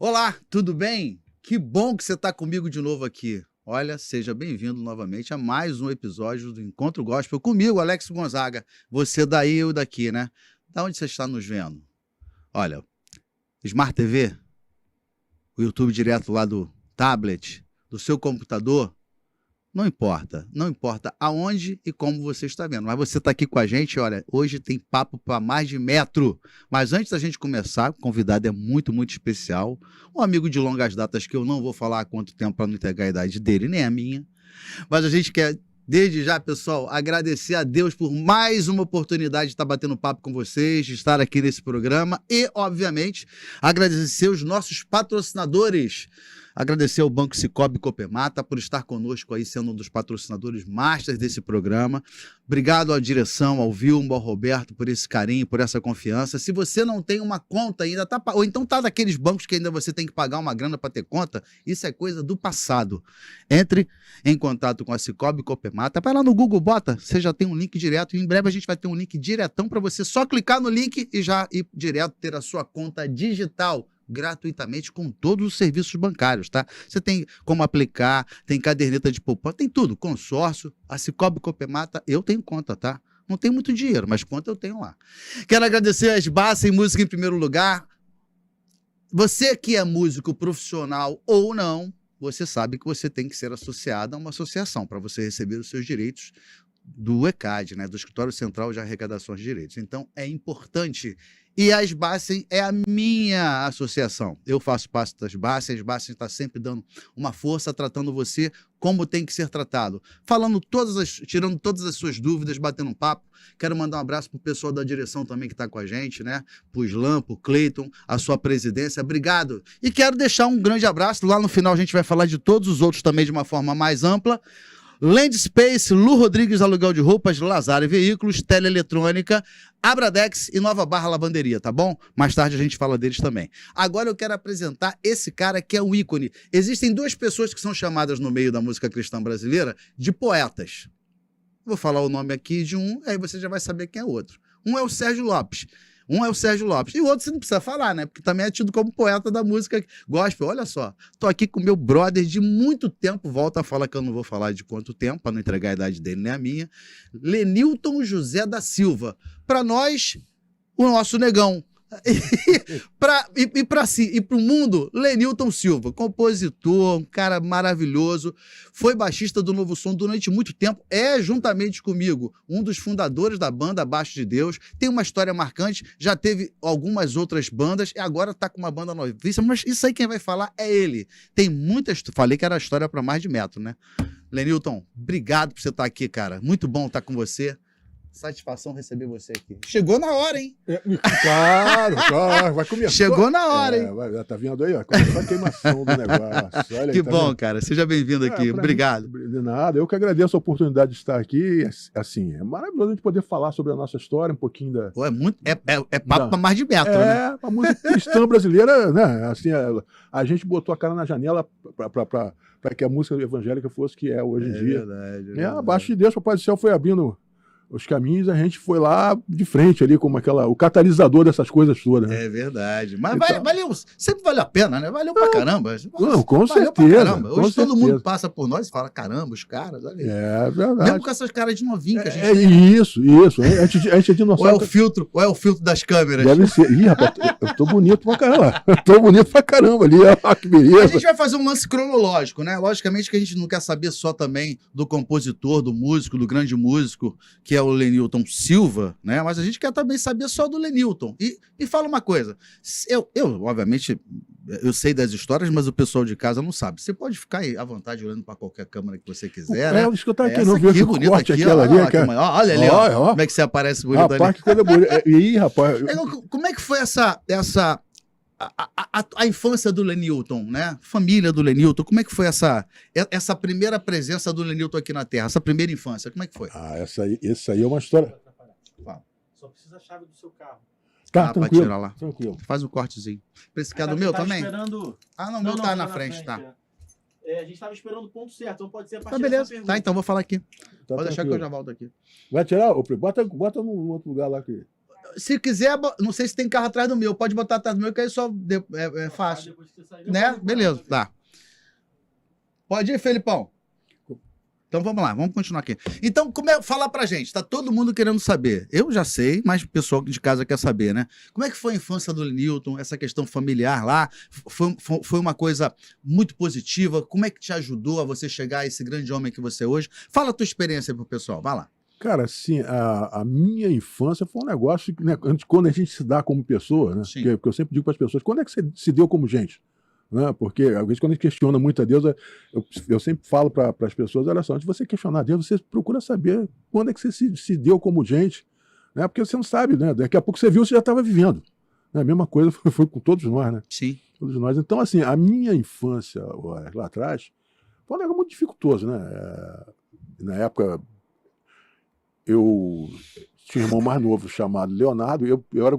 Olá, tudo bem? Que bom que você está comigo de novo aqui. Olha, seja bem-vindo novamente a mais um episódio do Encontro Gospel comigo, Alex Gonzaga. Você daí, eu daqui, né? Da onde você está nos vendo? Olha, Smart TV, o YouTube direto lá do tablet, do seu computador, não importa aonde e como você está vendo, mas você está aqui com a gente, olha, hoje tem papo para mais de metro, mas antes da gente começar, o convidado é muito, muito especial, um amigo de longas datas que eu não vou falar há quanto tempo para não entregar a idade dele, nem a minha, mas a gente quer, desde já, pessoal, agradecer a Deus por mais uma oportunidade de estar batendo papo com vocês, de estar aqui nesse programa e, obviamente, agradecer os nossos patrocinadores. Agradecer ao Banco Sicoob Copemata por estar conosco aí, sendo um dos patrocinadores masters desse programa. Obrigado à direção, ao Vilmo, ao Roberto, por esse carinho, por essa confiança. Se você não tem uma conta ainda, ou então tá daqueles bancos que ainda você tem que pagar uma grana para ter conta, isso é coisa do passado. Entre em contato com a Sicoob Copemata. Vai lá no Google, bota, você já tem um link direto. E em breve a gente vai ter um link diretão para você só clicar no link e já ir direto ter a sua conta digital gratuitamente com todos os serviços bancários, tá? Você tem como aplicar, tem caderneta de poupança, tem tudo, consórcio, a Sicoob Copemata, eu tenho conta, tá? Não tenho muito dinheiro, mas conta eu tenho lá. Quero agradecer a Esbaça em Música em primeiro lugar. Você que é músico profissional ou não, você sabe que você tem que ser associado a uma associação para você receber os seus direitos do ECAD, né, do Escritório Central de Arrecadações de Direitos. Então, é importante. E a Sbassen é a minha associação. Eu faço parte da Sbassen. A Sbassen está sempre dando uma força, tratando você como tem que ser tratado. Tirando todas as suas dúvidas, batendo um papo. Quero mandar um abraço para o pessoal da direção também que está com a gente, né? Para o Slam, para o Cleiton, a sua presidência. Obrigado. E quero deixar um grande abraço. Lá no final a gente vai falar de todos os outros também de uma forma mais ampla. Land Space, Lu Rodrigues Aluguel de Roupas, Lazare Veículos, Teleeletrônica, Abradex e Nova Barra Lavanderia, tá bom? Mais tarde a gente fala deles também. Agora eu quero apresentar esse cara que é um ícone. Existem duas pessoas que são chamadas no meio da música cristã brasileira de poetas. Vou falar o nome aqui de um, aí você já vai saber quem é o outro. Um é o Sérgio Lopes. E o outro você não precisa falar, né? Porque também é tido como poeta da música gospel. Olha só, tô aqui com meu brother de muito tempo, volta a falar que eu não vou falar de quanto tempo, para não entregar a idade dele nem a minha, Lenilton José da Silva. Para nós, o nosso negão. E para o mundo, Lenilton Silva, compositor, um cara maravilhoso, foi baixista do Novo Som durante muito tempo, juntamente comigo, um dos fundadores da banda Abaixo de Deus, tem uma história marcante, já teve algumas outras bandas e agora está com uma banda novíssima, mas isso aí quem vai falar é ele. Tem muitas, falei que era história para mais de metro, né? Lenilton, obrigado por você estar aqui, cara, muito bom estar com você. Satisfação receber você aqui. Chegou na hora, hein? Claro, vai começar. Chegou na hora, hein? Tá vendo aí, ó? Começou a queimação do negócio. Olha aí, que tá bom, vendo? cara. Seja bem-vindo aqui. Obrigado. De nada. Eu que agradeço a oportunidade de estar aqui. Assim, é maravilhoso a gente poder falar sobre a nossa história, um pouquinho da... É papo para mais de metro, né? A música cristã brasileira, né? Assim, a gente botou a cara na janela para que a música evangélica fosse o que é hoje em dia. Verdade. Abaixo de Deus, Papai do Céu foi abrindo os caminhos, a gente foi lá de frente ali, como o catalisador dessas coisas todas. Né? É verdade. Mas Então, sempre valeu a pena, né? Valeu pra caramba. Não, com valeu certeza. Pra caramba. Hoje todo mundo certeza. passa por nós e fala, caramba, os caras, olha aí. É verdade. Mesmo com essas caras de novinho que a gente tem. Isso. A gente é dinossauro. Ou é o filtro das câmeras? Deve ser. Ih, rapaz, eu tô bonito pra caramba. Eu tô bonito pra caramba ali. Olha que beleza. A gente vai fazer um lance cronológico, né? Logicamente que a gente não quer saber só também do compositor, do músico, do grande músico, que é o Lenilton Silva, né? Mas a gente quer também saber só do Lenilton. E me fala uma coisa, obviamente, eu sei das histórias, mas o pessoal de casa não sabe. Você pode ficar aí à vontade olhando para qualquer câmera que você quiser, né? Deixa eu estar aqui, não viu esse corte aqui, aquela ali. Olha ali, ó, como é que você aparece bonito ali. Rapaz, que coisa bonita. Ih, rapaz. Como é que foi a infância do Lenilton, né? Família do Lenilton, como é que foi essa primeira presença do Lenilton aqui na Terra, essa primeira infância, como é que foi? Essa aí é uma história. Só precisa a chave do seu carro. Tá, tranquilo. Tirar lá. Tranquilo. Faz um cortezinho. Esse cara do meu também? Esperando... Não, o meu tá na frente, tá. A gente estava esperando o ponto certo, então pode ser a partir Tá, beleza. dessa pergunta. Tá, então vou falar aqui. Tá Pode deixar que tranquilo. eu já volto aqui. Vai tirar? Bota num outro lugar lá que... Se quiser, não sei se tem carro atrás do meu, pode botar atrás do meu, que aí só é fácil. Depois que você sair, Né? Beleza, tá. Pode ir, Felipão. Então vamos lá, vamos continuar aqui. Então, fala pra gente, tá todo mundo querendo saber. Eu já sei, mas o pessoal de casa quer saber, né? Como é que foi a infância do Lenilton, essa questão familiar lá? Foi uma coisa muito positiva? Como é que te ajudou a você chegar a esse grande homem que você é hoje? Fala a tua experiência aí pro pessoal, vai lá. Cara, assim, a minha infância foi um negócio, né, quando a gente se dá como pessoa, né? Sim. Porque eu sempre digo para as pessoas, quando é que você se deu como gente? Né? Porque, às vezes, quando a gente questiona muito a Deus, eu sempre falo para as pessoas, olha só, antes de você questionar Deus, você procura saber quando é que você se deu como gente, né? Porque você não sabe, né? Daqui a pouco você viu, você já estava vivendo. Né? A mesma coisa foi com todos nós, né? Sim. Todos nós. Então, assim, a minha infância lá atrás foi um negócio muito dificultoso, né? Na época, eu tinha um irmão mais novo chamado Leonardo, eu era,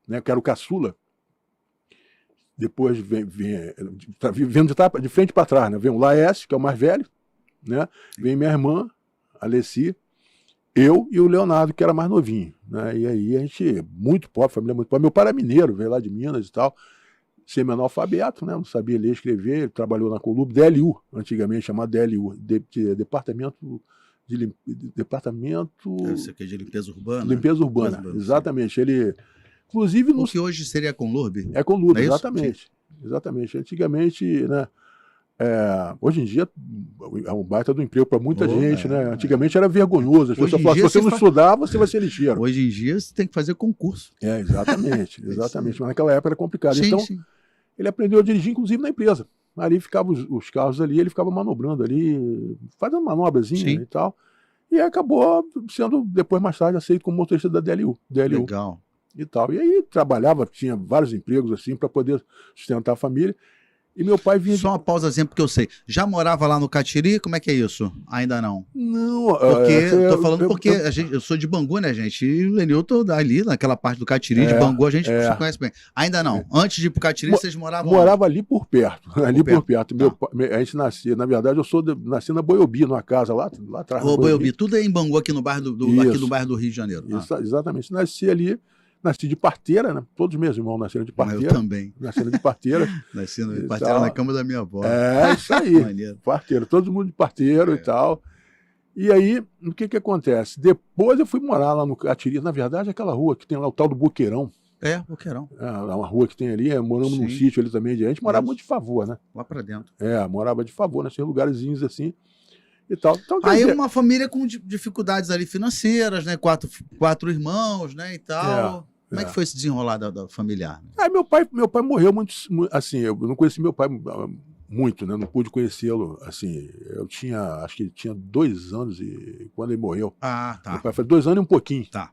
né, que era o caçula. Depois vendo de frente para trás, né? Vem o Laércio, que é o mais velho, né? Vem minha irmã, a Alessi, eu e o Leonardo, que era mais novinho, né? E aí a gente, muito pobre, família muito pobre. Meu pai era mineiro, veio lá de Minas e tal, semi-analfabeto, né? Não sabia ler e escrever, ele trabalhou na Colub, DLU, antigamente chamado DLU, Departamento Isso aqui é de limpeza urbana? Limpeza Urbana, exatamente. Ele, inclusive... O que hoje seria a Conlurb? É Conlurb, É isso? exatamente. Exatamente. Antigamente, né? Hoje em dia é um baita do emprego para muita gente, né? Antigamente era vergonhoso. As pessoas falavam, se você não estudar, você vai ser lixeiro. Hoje em dia você tem que fazer concurso. Exatamente, exatamente. Mas naquela época era complicado. Sim, então, sim. ele aprendeu a dirigir, inclusive, na empresa. Ali ficavam os carros ali, ele ficava manobrando ali, fazendo manobrazinha e tal. E acabou sendo, depois, mais tarde, aceito como motorista da DLU. Legal. E tal. E aí trabalhava, tinha vários empregos assim para poder sustentar a família. E meu pai vinha... Só uma pausazinha, porque eu sei. Já morava lá no Catiri? Como é que é isso? Ainda não? Não. Tô falando porque eu sou de Bangu, né, gente? E o Lenilton ali, naquela parte do Catiri, de Bangu, a gente se conhece bem. Ainda não. Antes de ir pro Catiri, vocês moravam... Morava ali por perto. Ali por perto. A gente nascia, na verdade, nasci na Boiobi, numa casa lá atrás. Boiobi, tudo é em Bangu, aqui no bairro do Rio de Janeiro. Exatamente. Nasci ali. Nasci de parteira, né? Todos os meus irmãos nasceram de parteira. Eu também. Nasceram de parteira. Nasci de parteira na cama da minha avó. Isso aí. Parteira, todo mundo de parteiro e tal. E aí, o que acontece? Depois eu fui morar lá no Catiri. Na verdade, aquela rua que tem lá o tal do Boqueirão. Boqueirão. É uma rua que tem ali, moramos num sítio ali também. A gente morava muito de favor, né? Lá pra dentro. Morava de favor, nesses lugarzinhos assim. E tal. Então, aí uma família com dificuldades ali financeiras, né? Quatro irmãos, né? E tal. Como é que foi esse desenrolar da familiar? Meu pai morreu muito, assim, eu não conheci meu pai muito, né? Não pude conhecê-lo, assim, acho que ele tinha 2 anos e quando ele morreu. Tá. Meu pai foi 2 anos e um pouquinho. Tá.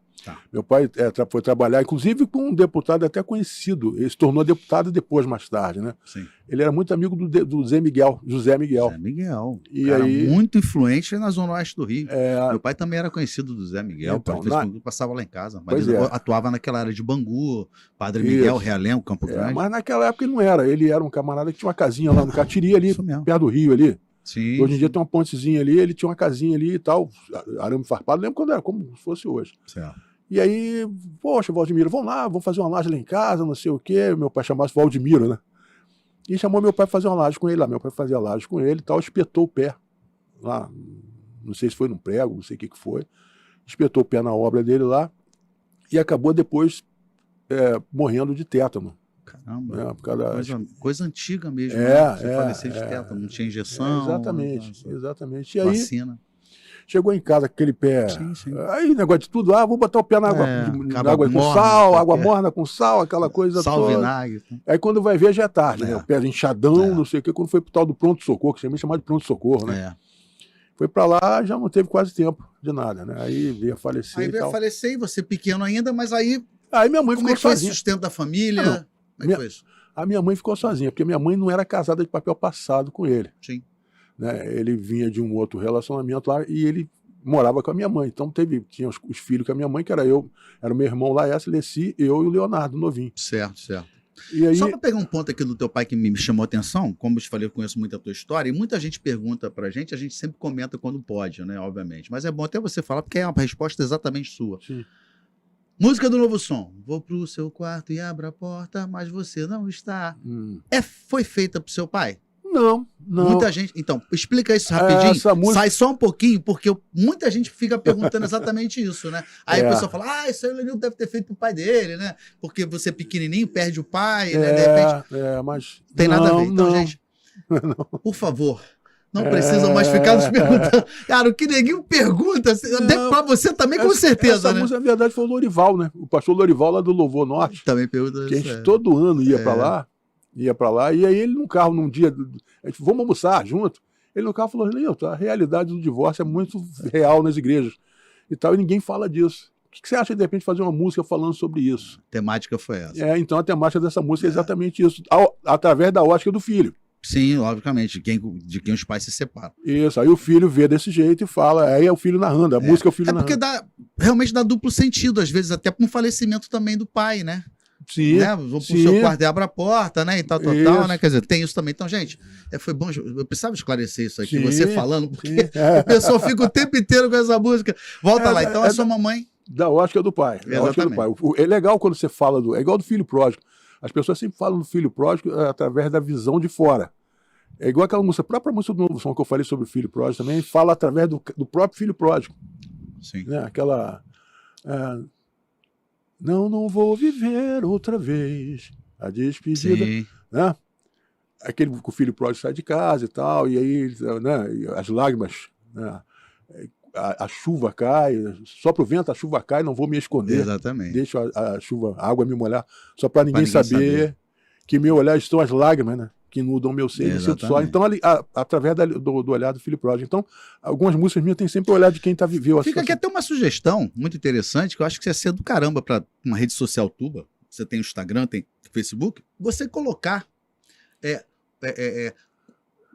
Meu pai foi trabalhar, inclusive com um deputado até conhecido. Ele se tornou deputado depois, mais tarde, né? Sim. Ele era muito amigo do José Miguel. José Miguel. E aí, muito influente na Zona Oeste do Rio. Meu pai também era conhecido do José Miguel. Então, passava lá em casa. Mas ele atuava naquela área de Bangu, Padre Miguel, Realengo, Campo Grande. Mas naquela época ele não era. Ele era um camarada que tinha uma casinha lá no Catiri, ali, perto do Rio ali. Sim, hoje em dia tem uma pontezinha ali, ele tinha uma casinha ali e tal, arame farpado, lembro quando era, como se fosse hoje. Certo. E aí, poxa, Valdemiro, vamos lá, vamos fazer uma laje lá em casa, não sei o quê. Meu pai chamava-se Valdemiro, né? E chamou meu pai para fazer uma laje com ele lá. Meu pai fazia laje com ele e tal, espetou o pé lá, não sei se foi num prego, não sei o que foi. Espetou o pé na obra dele lá e acabou depois morrendo de tétano. Caramba, por causa coisa antiga mesmo. Você faleceu de tétano, não tinha injeção. Exatamente. E aí, vacina. Chegou em casa com aquele pé. Sim. Aí, negócio de tudo, vou botar o pé na água com sal, água morna com sal, aquela coisa sal, toda. Vinagre. Aí quando vai ver, já é tarde, né? O pé inchadão, não sei o quê, quando foi pro tal do pronto-socorro, que você me chamava de pronto-socorro, né? Foi pra lá, já não teve quase tempo de nada, né? Aí veio a falecer. Aí veio a falecer, e você pequeno ainda, mas aí. Aí minha mãe como ficou é que foi o sozinha. sustento da família? Como é que foi isso? A minha mãe ficou sozinha, porque minha mãe não era casada de papel passado com ele. Sim. Né? Ele vinha de um outro relacionamento lá e ele morava com a minha mãe. Então tinha os filhos com a minha mãe, que era o meu irmão lá, Lessi, eu e o Leonardo, novinho. Certo. E aí... Só para pegar um ponto aqui do teu pai que me chamou a atenção, como eu te falei, eu conheço muito a tua história, e muita gente pergunta pra gente, a gente sempre comenta quando pode, né, obviamente. Mas é bom até você falar, porque é uma resposta exatamente sua. Sim. Música do novo som. Vou pro seu quarto e abro a porta, mas você não está. Foi feita pro seu pai? Não. Muita gente. Então, explica isso rapidinho. Essa música... Sai só um pouquinho, porque muita gente fica perguntando exatamente isso, né? Aí a pessoa fala: isso aí o Lenildo deve ter feito pro pai dele, né? Porque você é pequenininho, perde o pai, né? De repente. Mas. Tem nada a ver. Então, gente, por favor. Não precisam mais ficar nos perguntando. Cara, o que neguinho pergunta, pra você também, com certeza, essa né? música, na verdade, foi o Lorival, né? O pastor Lorival lá do Louvor Norte. Também pergunta Que a isso. gente todo ano ia pra lá, e aí ele num carro, num dia, a gente, vamos almoçar junto. Ele no carro falou: Lenilton, a realidade do divórcio é muito real nas igrejas e tal, e ninguém fala disso. O que você acha de repente fazer uma música falando sobre isso? A temática foi essa. Então a temática dessa música é exatamente isso, através da ótica do filho. Sim, logicamente, de quem os pais se separam. Isso, aí o filho vê desse jeito e fala, aí é o filho narrando, a música é o filho narrando. Porque realmente dá duplo sentido, às vezes, até para um falecimento também do pai, né? Sim. Né? Vou pro seu quarto e abra a porta, né? E tal, né? Quer dizer, tem isso também. Então, gente, foi bom, eu precisava esclarecer isso aqui, você falando, porque o pessoal fica o tempo inteiro com essa música. Volta lá, então a sua mamãe. Da ótica do pai. É legal quando você fala é igual do filho pródigo. As pessoas sempre falam do filho pródigo através da visão de fora. É igual aquela música, a própria música do Novo Som que eu falei sobre o filho pródigo também, fala através do próprio filho pródigo. Sim. Né? Aquela... Não vou viver outra vez a despedida. Sim. Né? Aquele que o filho pródigo sai de casa e tal, e aí, né, as lágrimas, né? A chuva cai, sopra o vento, a chuva cai, não vou me esconder. Exatamente. Deixo a água me molhar, só para ninguém saber que meu olhar estão as lágrimas, né? Que inundam meu ser e sinto só. Então, através do olhar do filho pródigo. Então, algumas músicas minhas têm sempre o olhar de quem viveu a situação. Fica aqui até uma sugestão muito interessante, que eu acho que você ia ser do caramba para uma rede social tua. Você tem o Instagram, tem o Facebook. Você colocar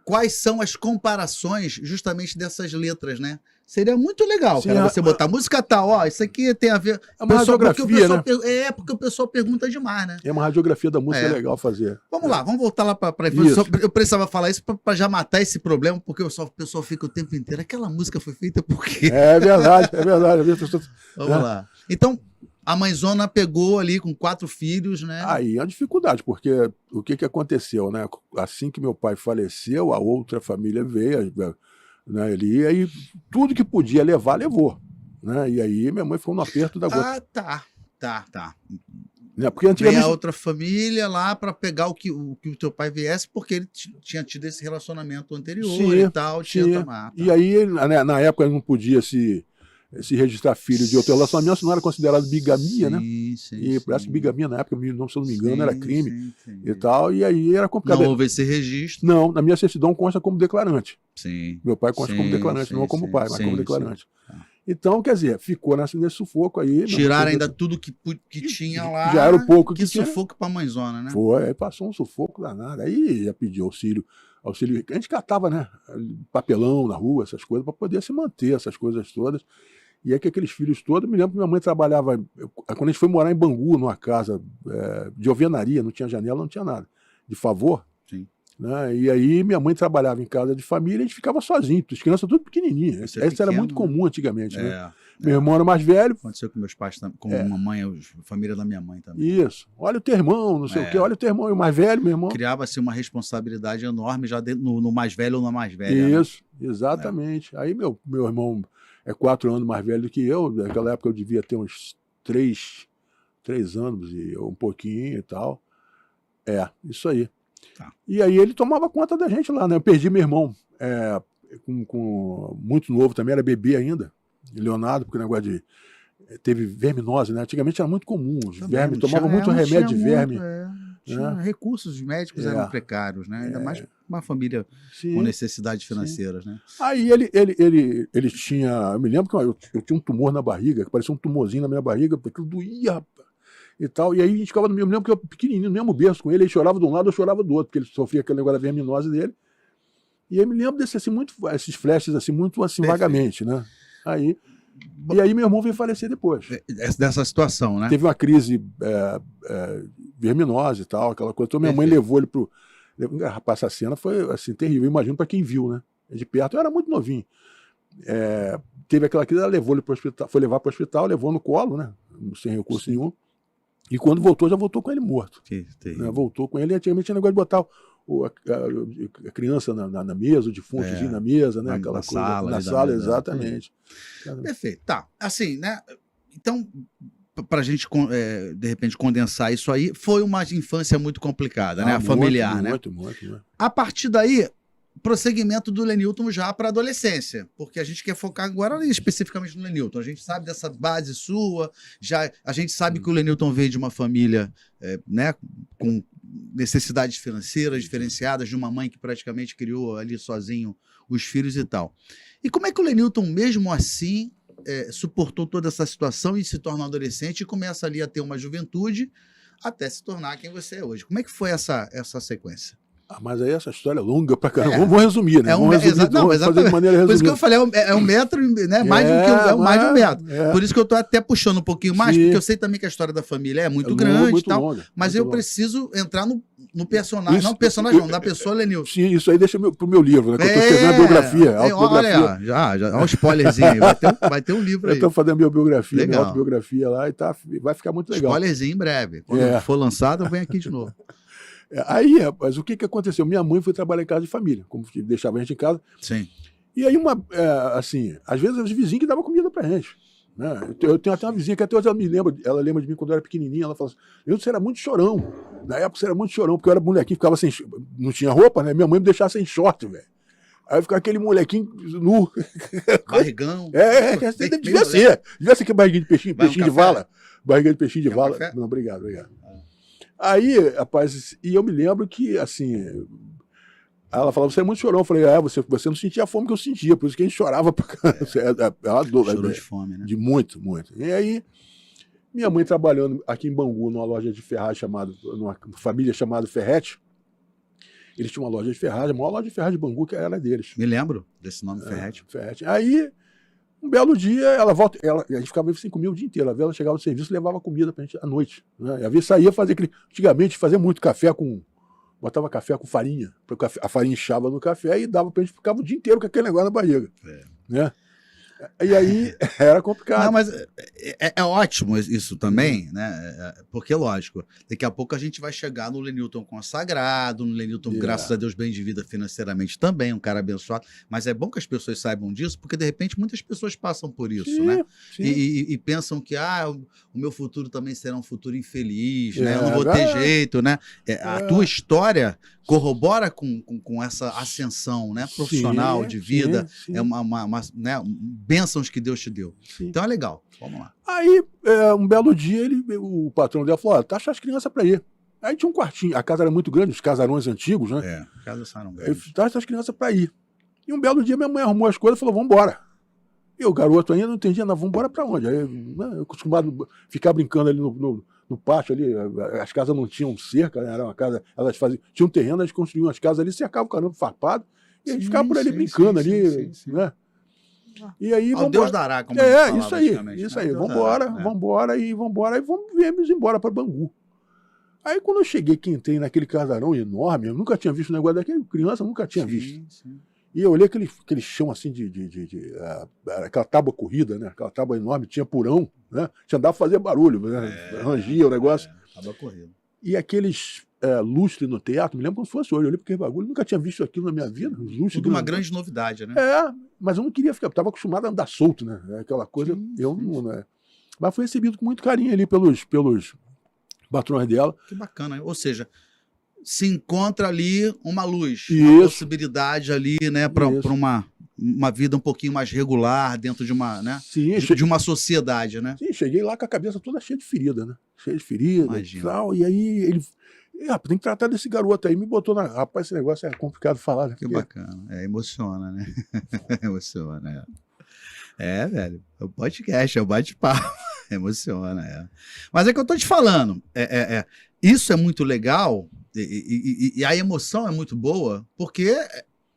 quais são as comparações justamente dessas letras, né? Seria muito legal, sim, cara, você botar música tal, isso aqui tem a ver... É uma radiografia, né? Porque o pessoal pergunta demais, né? É uma radiografia da música legal fazer. Vamos lá, vamos voltar lá para eu precisava falar isso para já matar esse problema, porque o pessoal fica o tempo inteiro, aquela música foi feita por quê? É verdade. Vamos lá. Então, a mãezona pegou ali com 4 filhos, né? Aí é a dificuldade, porque o que aconteceu, né? Assim que meu pai faleceu, a outra família veio, né? Ele ia e tudo que podia levar, levou. Né? E aí minha mãe ficou no aperto da gota. Tá. Né? Porque antigamente... Vem a outra família lá para pegar o que o teu pai viesse, porque ele tinha tido esse relacionamento anterior e tal, tinha tomado. E aí, né, na época, ele não podia se registrar filho de outro relacionamento, não era considerado bigamia, né? E parece que bigamia na época, se eu não me engano, era crime e tal, e aí era complicado. Não houve esse registro? Não, na minha certidão consta como declarante. Sim. Meu pai consta como declarante, não como pai, mas como declarante. Então, quer dizer, ficou nesse sufoco aí. Tiraram ainda tudo que tinha lá. Já era o pouco que tinha. Que sufoco pra mãezona, né? Foi, aí passou um sufoco danado. Aí já pediu auxílio. A gente catava, né? Papelão na rua, essas coisas, para poder se manter, essas coisas todas. E é que aqueles filhos todos, me lembro que minha mãe trabalhava, quando a gente foi morar em Bangu, numa casa de alvenaria, não tinha janela, não tinha nada, de favor. Sim. Né? E aí minha mãe trabalhava em casa de família e a gente ficava sozinho, as crianças tudo pequenininhas. Isso era muito comum antigamente. Né? Meu irmão era mais velho. Aconteceu com meus pais, com a mamãe, a família da minha mãe também. Isso. Olha o teu irmão, não sei o quê, olha o teu irmão, e o mais velho, meu irmão. Criava-se uma responsabilidade enorme já no mais velho ou na mais velha. Isso, né? Exatamente. Aí meu irmão é 4 anos mais velho do que eu, naquela época eu devia ter uns 3 anos e um pouquinho e tal. Isso aí. Tá. E aí ele tomava conta da gente lá, né? Eu perdi meu irmão muito novo também, era bebê ainda, Leonardo, porque o negócio teve verminose, né? Antigamente era muito comum, os vermes, tomavam muito remédio de verme. Tinha recursos médicos eram precários, né? Ainda mais uma família com necessidades financeiras, né? Aí ele tinha, eu me lembro que eu tinha um tumor na barriga, que parecia um tumorzinho na minha barriga, aquilo doía, rapaz. E tal, e aí a gente ficava no mesmo, lembro que eu pequenininho, no mesmo berço com ele, ele chorava de um lado, eu chorava do outro, porque ele sofria aquele negócio da verminose dele. E aí me lembro esses flashes assim, muito assim, vagamente, né? E aí meu irmão veio falecer depois. Dessa situação, né? Teve uma crise verminose e tal, aquela coisa. Então minha mãe levou ele pro... Rapaz, essa cena foi assim, terrível, eu imagino para quem viu, né? De perto, eu era muito novinho. Teve aquela crise, ela levou ele para o hospital, foi levar para o hospital, levou no colo, né? sem recurso nenhum. E quando voltou, já voltou com ele morto. Né? Voltou com ele, e antigamente tinha negócio de botar a criança na mesa, o defuntozinho na mesa, né? Aquela coisa. Na sala, exatamente. Perfeito. Tá. Assim, né? Então, para a gente, de repente, condensar isso aí, foi uma infância muito complicada, né? Familiar, né? Muito. A partir daí, prosseguimento do Lenilton já para a adolescência, porque a gente quer focar agora especificamente no Lenilton. A gente sabe dessa base sua, a gente sabe que o Lenilton veio de uma família né, com necessidades financeiras diferenciadas, de uma mãe que praticamente criou ali sozinho os filhos e tal. E como é que o Lenilton, mesmo assim, suportou toda essa situação e se torna um adolescente e começa ali a ter uma juventude até se tornar quem você é hoje? Como é que foi essa sequência? Mas aí essa história é longa pra caramba. Vamos resumir, né? Vamos resumir, vamos fazer de maneira resumida. Por isso que eu falei, é um metro, né? Mais de um metro. Por isso que eu tô até puxando um pouquinho mais, porque eu sei também que a história da família é muito grande muito e tal. Longa, mas eu preciso entrar no personagem, não personagem não, da pessoa Lenilton. Sim, isso aí deixa pro meu livro, né? Que eu tô escrevendo a biografia. Olha, já, um spoilerzinho aí. Vai ter um livro aí. Eu tô fazendo a minha biografia, minha autobiografia lá, e vai ficar muito legal. Spoilerzinho em breve. Quando for lançado, eu venho aqui de novo. Aí, rapaz, o que aconteceu? Minha mãe foi trabalhar em casa de família, como deixava a gente em casa. Sim. E aí, assim, às vezes os vizinhos que davam comida pra gente. Né? Eu tenho até uma vizinha que até hoje ela lembra de mim quando eu era pequenininha. Ela fala assim: você era muito chorão. Na época você era muito chorão, porque eu era molequinho, ficava sem. Não tinha roupa, né? Minha mãe me deixava sem short, velho. Aí ficava aquele molequinho nu. Barrigão. Devia ser que barriguinha de peixinho de vala. Barriguinha de peixinho de vala. Não, obrigado. Aí, rapaz, e eu me lembro que, assim, ela falava, você é muito chorão. Eu falei, você não sentia a fome que eu sentia, por isso que a gente chorava pra caramba. Chorou de fome, né? De muito. E aí, minha mãe trabalhando aqui em Bangu, numa loja de ferragem numa família chamada Ferretti. Eles tinham uma loja de ferragem, a maior loja de ferragem de Bangu, que era deles. Me lembro desse nome, Ferretti. Ferretti. Aí, um belo dia, ela volta, a gente ficava sem comer o dia inteiro. Ela chegava do serviço e levava comida pra gente à noite. Né? Às vezes saía fazer antigamente fazia muito café botava café com farinha, porque a farinha inchava no café e dava pra gente, ficava o dia inteiro com aquele negócio na barriga. Né? E aí era complicado. Não, mas é ótimo isso também, né? Porque, lógico, daqui a pouco a gente vai chegar no Lenilton consagrado, no Lenilton, graças a Deus, bem de vida financeiramente também, um cara abençoado. Mas é bom que as pessoas saibam disso, porque, de repente, muitas pessoas passam por isso, né? Sim. E pensam que o meu futuro também será um futuro infeliz, né? Eu não vou ter jeito, né? A tua história corrobora com essa ascensão, né, profissional, de vida. É né, bênçãos que Deus te deu. Então é legal. Vamos lá. Aí, um belo dia, o patrão dela falou, taxa as crianças para ir. Aí tinha um quartinho, a casa era muito grande, os casarões antigos, né? As casas eram grandes. Taxa as crianças para ir. E um belo dia minha mãe arrumou as coisas e falou, vamos embora. E o garoto ainda não entendia, vamos embora para onde? Aí, eu acostumado a ficar brincando ali no pátio ali, as casas não tinham cerca, né? Era uma casa, tinha um terreno, elas construíam as casas ali, cercavam o caramba farpado, e a gente ficava por ali brincando ali, né? E aí, Deus dará, como isso aí, vambora, e viemos embora para Bangu. Aí quando eu cheguei, que entrei naquele casarão enorme, eu nunca tinha visto um negócio daquele, criança, nunca tinha visto. Sim. E eu olhei aquele chão assim aquela tábua corrida, né? Aquela tábua enorme, tinha porão, né? Tinha dado pra fazer barulho, né? Rangia o negócio. Tábua corrida. E aqueles lustres no teatro, me lembro como se fosse hoje, eu olhei porque bagulho, nunca tinha visto aquilo na minha vida. Tudo uma grande novidade, né? Mas eu não queria ficar, eu estava acostumado a andar solto, né? Aquela coisa, não, né? Mas fui recebido com muito carinho ali pelos patrões dela. Que bacana, ou seja, se encontra ali uma luz, uma possibilidade ali, né, para uma vida um pouquinho mais regular dentro de uma, né, de uma sociedade, né? Sim, cheguei lá com a cabeça toda cheia de ferida, né? Cheia de ferida e tal, e aí ele... tem que tratar desse garoto aí, me botou na... Rapaz, esse negócio é complicado de falar, né? Que bacana, emociona, né? Emociona, velho, é o podcast, é o bate-papo, emociona, Mas é que eu tô te falando, isso é muito legal, e a emoção é muito boa, porque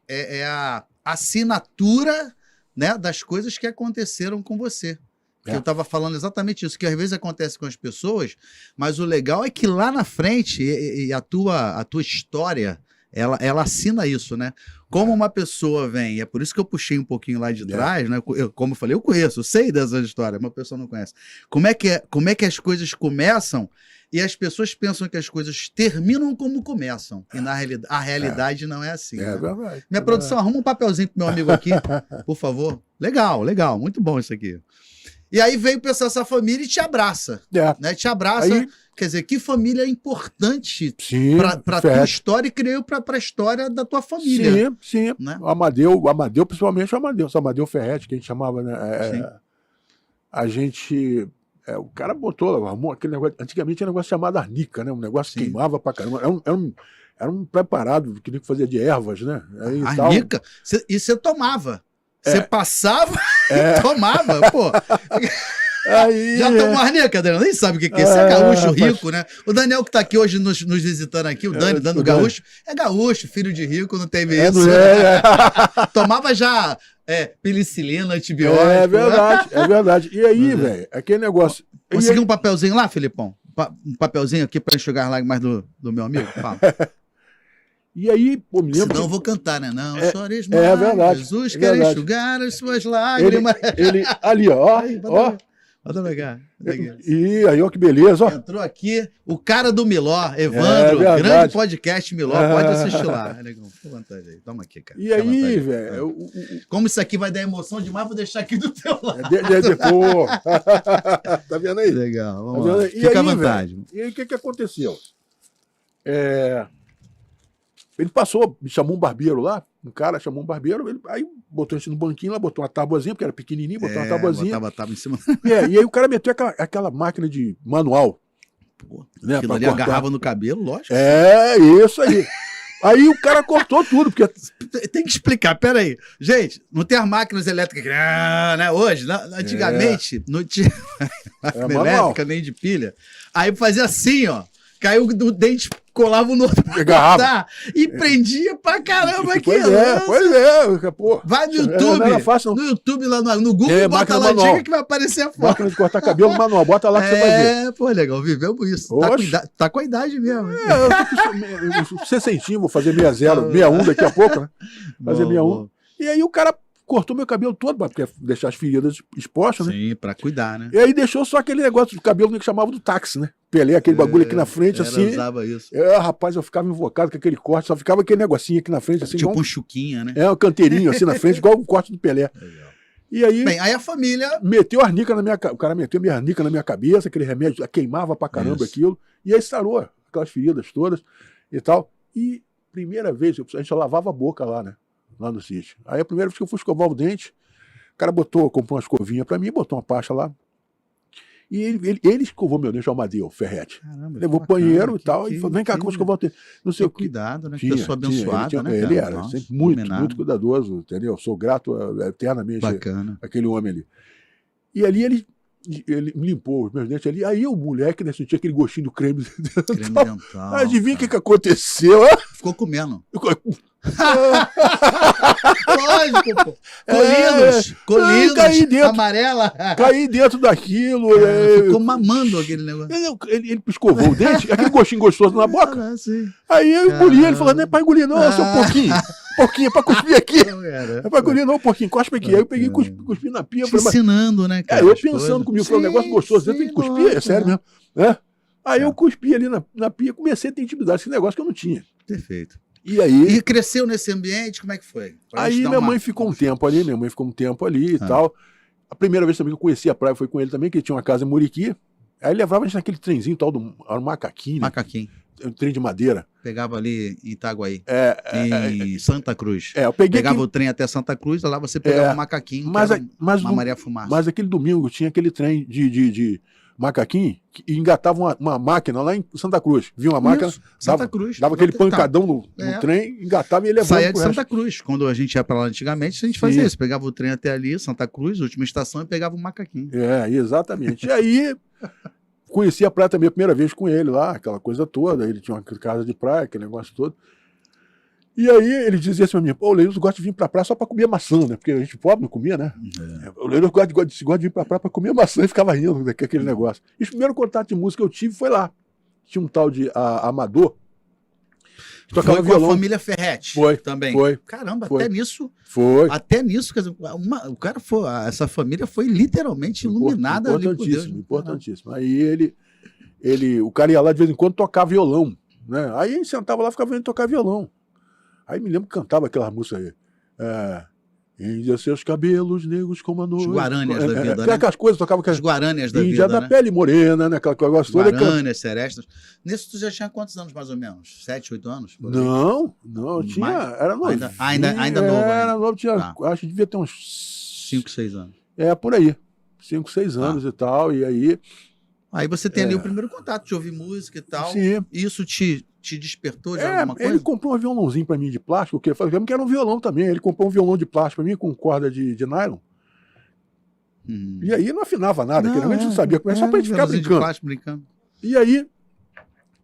é a assinatura, né, das coisas que aconteceram com você. Eu estava falando exatamente isso, que às vezes acontece com as pessoas, mas o legal é que lá na frente, e a tua história, ela assina isso, né? como uma pessoa vem, e é por isso que eu puxei um pouquinho lá de trás, né? Como eu falei, eu conheço, eu sei dessas histórias, uma pessoa não conhece. Como é que as coisas começam e as pessoas pensam que as coisas terminam como começam. E na realidade, a realidade não é assim. É né? verdade. Minha produção, arruma um papelzinho pro meu amigo aqui, por favor. Legal, legal, muito bom isso aqui. E aí veio pensar essa família e te abraça. Né? Te abraça. Aí, quer dizer, que família importante sim, para tua história e creio para a história da tua família. Sim. Né? O Amadeu, principalmente o Amadeu Ferretti, que a gente chamava, né? A gente. O cara botou, arrumou aquele negócio. Antigamente tinha um negócio chamado arnica, né? Um negócio que queimava pra caramba. Era um preparado que nem que fazia de ervas, né? Aí, arnica? E você tomava. Você passava e tomava, pô. Aí, já tomou arnica, Daniel? Nem sabe o que é. Esse é gaúcho rico, né? O Daniel que tá aqui hoje nos visitando aqui, o Dani, dando gaúcho, é gaúcho, filho de rico, não teve isso. Tomava já penicilina, antibiótico. É verdade. E aí, velho, aquele negócio... Conseguiu um papelzinho lá, Filipão? Um papelzinho aqui para enxugar as lágrimas do meu amigo? Fala. E aí, pô, me lembro. Senão eu vou cantar, né? Não, chores mais. É verdade. Jesus quer enxugar as suas lágrimas. Ele ali, ó. Bota pra cá. E aí, ó, que beleza, ó. Entrou aqui o cara do Miló, Evandro, grande podcast Miló, pode assistir lá. É legal, fica à vontade aí. Toma aqui, cara. E aí, velho. Como isso aqui vai dar emoção demais, vou deixar aqui do teu lado. Pô. Tá vendo aí? Legal, vamos lá. Fica à vontade. Véio, e aí, o que aconteceu? Ele passou, me chamou um barbeiro lá, um cara chamou um barbeiro, aí botou isso no banquinho lá, botou uma tábuazinha, porque era pequenininho, botou uma tábuazinha. Botava a tábua em cima. E aí o cara meteu aquela máquina de manual. Pô, né, aquilo ali agarrava no cabelo, lógico. Isso aí. Aí o cara cortou tudo, porque... Tem que explicar, peraí. Gente, não tem as máquinas elétricas, né? Hoje, antigamente, não tinha máquina elétrica nem de pilha. Aí fazia assim, ó. Caiu do dente, colava no outro e prendia pra caramba aquilo. Pois é. Pô. Vai no YouTube. Não era fácil, não. No YouTube, lá no Google, bota lá, diga que vai aparecer a foto. Máquina de cortar cabelo manual, bota lá que você vai ver. Pô, legal, vivemos isso. Tá com a idade mesmo. Eu tô 60, vou fazer 60, 61 daqui a pouco, né? Fazer 61. E aí o cara cortou meu cabelo todo, porque deixar as feridas expostas, né? Sim, pra cuidar, né? E aí deixou só aquele negócio do cabelo que chamava do táxi, né? Pelé, aquele bagulho aqui na frente, assim. Usava isso. Rapaz, eu ficava invocado com aquele corte, só ficava aquele negocinho aqui na frente, assim. Tipo um chuquinha, né? Um canteirinho assim na frente, igual o corte do Pelé. Legal. E aí. Bem, aí a família. Meteu arnica na minha cabeça. O cara meteu minha arnica na minha cabeça, aquele remédio, queimava pra caramba aquilo. E aí sarou aquelas feridas todas e tal. E primeira vez, a gente só lavava a boca lá, né? Lá no sítio. Aí a primeira vez que eu fui escovar o dente, o cara comprou uma escovinha pra mim, botou uma pasta lá. E ele escovou meu dente, o Amadeu Ferretti. Caramba, levou o banheiro e tal, e falou: vem cá, como escovar o dente? Não sei o que. Cuidado, né? Pessoa abençoada, né? Ele era sempre muito cuidadoso, entendeu? Sou grato eternamente àquele homem ali. E ali ele limpou os meus dentes ali. Aí o moleque, né, sentia aquele gostinho do creme dental. Adivinha o que aconteceu? Ficou comendo. Lógico, pô. Colinos, amarela. Caí dentro daquilo. Ficou mamando aquele negócio. Ele escovou o dente, aquele gostinho gostoso na boca. Aí eu engoli, ele falou: não é pra engolir, não, só um pouquinho. Pouquinho, pra cuspir aqui. É pra engolir, não, um pouquinho, cospe aqui. Aí eu peguei e cuspi na pia. Ensinando, né, cara? Eu pensando comigo, foi um negócio gostoso, você tem que cuspir, é sério mesmo. Aí eu cuspi ali na pia, comecei a ter intimidade, esse negócio que eu não tinha. Perfeito. E cresceu nesse ambiente, como é que foi? Aí minha mãe ficou um tempo ali, e tal. A primeira vez também que eu conheci a praia foi com ele também, que ele tinha uma casa em Muriqui. Aí ele levava a gente naquele trenzinho tal, era um macaquinho. Macaquinho. Um trem de madeira. Pegava ali em Itaguaí, em Santa Cruz. Pegava o trem até Santa Cruz, lá você pegava um macaquinho, uma Maria Fumaça. Mas aquele domingo tinha aquele trem de macaquinho e engatava uma máquina lá em Santa Cruz. Vinha uma máquina, dava aquele pancadão no trem, engatava e ele levava. Saía de Santa Cruz. Quando a gente ia pra lá antigamente, a gente fazia isso. Pegava o trem até ali, Santa Cruz, última estação, e pegava um macaquinho. Exatamente. E aí... Conheci a praia também a primeira vez com ele lá, aquela coisa toda. Ele tinha uma casa de praia, aquele negócio todo. E aí ele dizia assim pra mim: pô, o Leiros gosta de vir pra praia só pra comer maçã, né? Porque a gente pobre não comia, né? O Leiros gosta de vir pra praia pra comer maçã e ficava rindo daquele negócio. E o primeiro contato de música que eu tive foi lá. Tinha um tal de Amador. tocava Foi com violão. a família Ferretti Foi, também. foi. Caramba, Foi. até nisso, quer dizer, o cara foi, essa família foi literalmente iluminada ali por Deus. Importantíssimo, importantíssimo. Aí o cara ia lá de vez em quando tocar violão, né? Aí a gente sentava lá e ficava vendo tocar violão. Aí me lembro que cantava aquela música aí. Índia, seus cabelos negros como a noite. Os Guarânias da vida, né? Aquelas coisas, tocava Os Guarânias da Índia vida, da né? pele morena, né? Aquela coisa toda. Guarânias, Serestas. Nisso tu já tinha quantos anos, mais ou menos? 7, 8 anos? Por aí? Não, tinha. Era novo. Ainda novo. Era novo, tinha. Tá. Acho que devia ter uns 5, 6 anos. por aí. 5, 6 anos e tal. E aí. Aí você tem ali o primeiro contato de ouvir música e tal. Sim. Isso te despertou de alguma coisa? Ele comprou um violãozinho pra mim de plástico, que era um violão também. Ele comprou um violão de plástico pra mim com corda de nylon. E aí não afinava nada, que a gente não sabia. Só pra gente ficar de brincando. plástico, brincando. E aí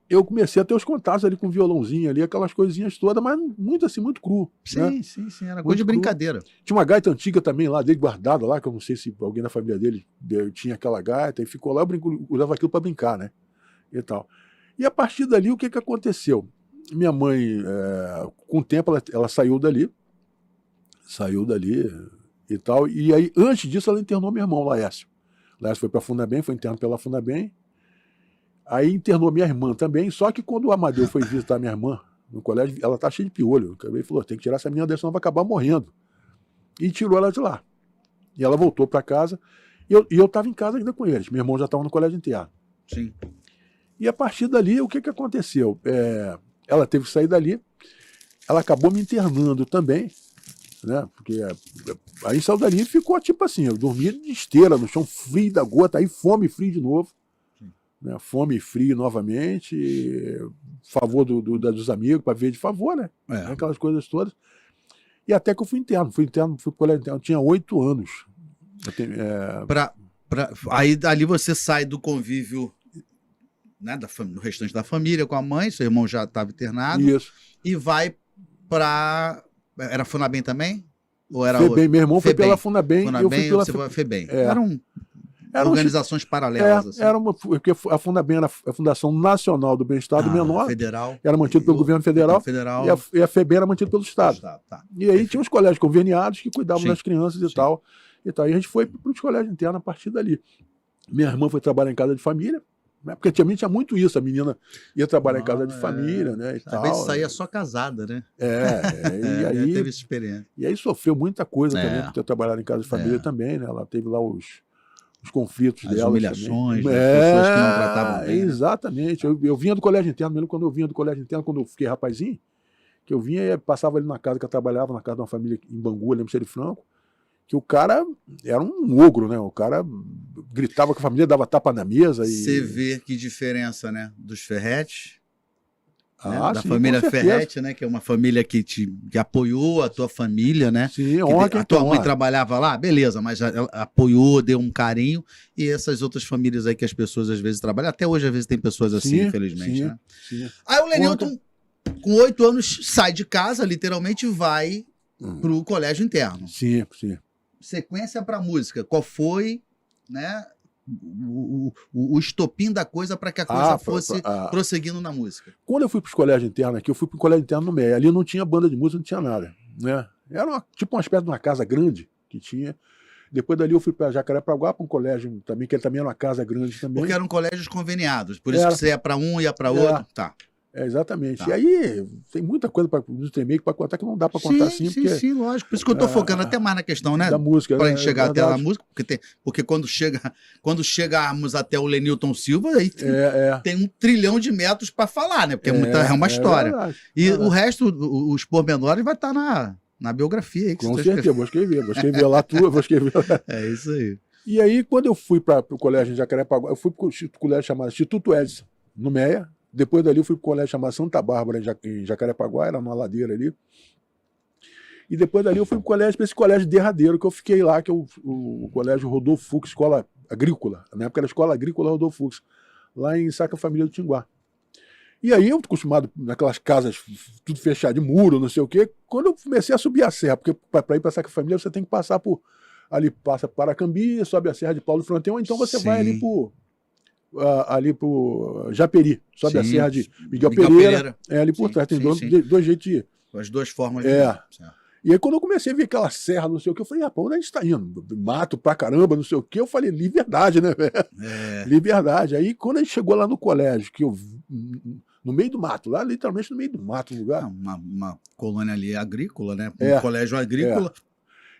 eu comecei a ter os contatos ali com o violãozinho ali, aquelas coisinhas todas, mas muito assim, muito cru. Né? Sim. Era coisa de brincadeira. Tinha uma gaita antiga também lá, dele guardada lá, que eu não sei se alguém da família dele tinha aquela gaita, e ficou lá, eu usava aquilo pra brincar, né? E tal. E a partir dali, o que aconteceu? Minha mãe, com o tempo, ela saiu dali e tal, e aí, antes disso, ela internou meu irmão, Laércio. Laércio foi pra Fundabem, foi internado pela Fundabem, aí internou minha irmã também, só que quando o Amadeu foi visitar minha irmã no colégio, ela tá cheia de piolho, ele falou, tem que tirar essa menina dessa, senão vai acabar morrendo. E tirou ela de lá. E ela voltou pra casa, e eu tava em casa ainda com eles, meu irmão já estava no colégio interno. Sim. E a partir dali, o que aconteceu? Ela teve que sair dali, ela acabou me internando também, né? Porque aí saiu dali e ficou tipo assim, eu dormia de esteira no chão, frio da gota, aí fome e frio de novo, né? Fome e frio novamente, favor dos amigos, para ver de favor, né? Aquelas coisas todas. E até que eu fui interno, fui pro colégio interno, eu tinha 8 anos. Aí dali você sai do convívio, né, do restante da família, com a mãe, seu irmão já estava internado. Isso. E vai para... Era Funabem também? Ou era FEBEM, meu irmão foi FEBEM. pela Fundabem e eu fui pela você foi a FEBEM. Eram organizações paralelas. Assim. Porque a Fundabem era a Fundação Nacional do Bem-Estar do Menor, federal, era mantido pelo governo federal, e a FEBEM era mantida pelo Estado. Tá. E aí tinha os colégios conveniados que cuidavam das crianças e tal. E a gente foi para os colégios internos a partir dali. Minha irmã foi trabalhar em casa de família, né? Porque antigamente tinha muito isso, a menina ia trabalhar em casa de família, né? E Às tal. vezes saía só casada, né? E aí teve essa experiência. E aí sofreu muita coisa também por ter trabalhado em casa de família também, né? Ela teve lá os conflitos dela. As humilhações, pessoas que não tratavam bem. Exatamente. Eu vinha do colégio interno, mesmo quando eu vinha do colégio interno, quando eu fiquei rapazinho, que eu vinha e passava ali na casa que eu trabalhava, na casa de uma família em Bangu, ali em Franco, que o cara era um ogro, né? O cara gritava com a família, dava tapa na mesa. Você vê que diferença, né? Dos Ferretti, né? Da sim, família Ferretti, né? Que é uma família que apoiou a tua família, né? Sim, a tua mãe trabalhava lá, beleza, mas ela apoiou, deu um carinho. E essas outras famílias aí que as pessoas às vezes trabalham, até hoje às vezes tem pessoas assim, infelizmente, né? Sim. Aí o Lenilton, com 8 anos, sai de casa, literalmente vai pro colégio interno. Sim. Sequência para música, qual foi, né, o estopim da coisa para que a coisa fosse prosseguindo na música? Quando eu fui para os colégios internos aqui, eu fui para o colégio interno no MEI. Ali não tinha banda de música, não tinha nada, né? Era tipo uma espécie de uma casa grande que tinha. Depois dali eu fui para Jacarepaguá, para um colégio também, que ele também era uma casa grande também. Porque eram colégios conveniados, por isso que você ia para um, ia para outro, tá. Exatamente. Tá. E aí tem muita coisa para contar que não dá para contar assim. Sim, lógico. Por isso que eu estou focando até mais na questão, né? Da música. Para a gente chegar até na música, porque quando chegarmos até o Lenilton Silva, aí tem 1 trilhão de metros para falar, né? Porque é uma história. E o resto, os pormenores, vai estar na biografia aí. Com certeza, vou escrever lá tua, vou escrever lá. É isso aí. E aí, quando eu fui para o colégio em Jacarepaguá, eu fui para o colégio chamado Instituto Edson, no MEA. Depois dali eu fui para o colégio chamado Santa Bárbara, em Jacarepaguá, era numa ladeira ali. E depois dali eu fui para esse colégio derradeiro que eu fiquei lá, que é o colégio Rodolfo Fux, escola agrícola. Na época era a escola agrícola Rodolfo Fux, lá em Saca Família do Tinguá. E aí eu, acostumado naquelas casas tudo fechado de muro, não sei o quê, quando eu comecei a subir a serra, porque para ir para Saca Família você tem que passar por... Ali passa por Paracambi, sobe a Serra de Paulo do Fronteiro, ou então você vai ali por ali pro Japeri, sobe a Sim, serra de Miguel Miguel Pereira, Pereira. é ali por Sim, trás, tem sim, dois, sim. dois jeitos de ir. As duas formas de É. ir. Certo. E aí, quando eu comecei a ver aquela serra, não sei o que, eu falei, pô, onde a gente tá indo? Mato pra caramba, não sei o que. Eu falei, liberdade, né, velho? É. Liberdade. Aí, quando a gente chegou lá no colégio, que eu no meio do mato, lá literalmente no meio do mato, o lugar. Uma colônia ali agrícola, né? É, Um colégio agrícola.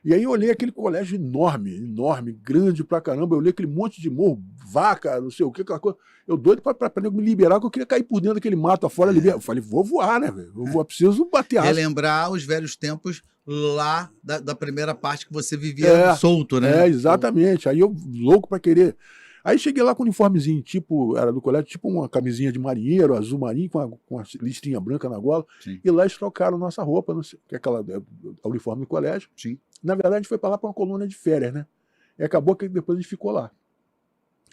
E aí eu olhei aquele colégio enorme, grande pra caramba. Eu olhei aquele monte de morro, vaca, não sei o que, aquela coisa. Eu doido pra me liberar, que eu queria cair por dentro daquele mato afora. Eu falei, vou voar, né, velho? Eu preciso bater asa. Relembrar os velhos tempos lá da primeira parte que você vivia solto, né? Exatamente. Aí eu, louco pra querer. Aí cheguei lá com um uniformezinho, tipo, era do colégio, tipo uma camisinha de marinheiro, azul marinho, com a listrinha branca na gola. Sim. E lá eles trocaram nossa roupa, não sei, que é aquela a uniforme do colégio. Sim. Na verdade, a gente foi pra lá pra uma colônia de férias, né? E acabou que depois a gente ficou lá.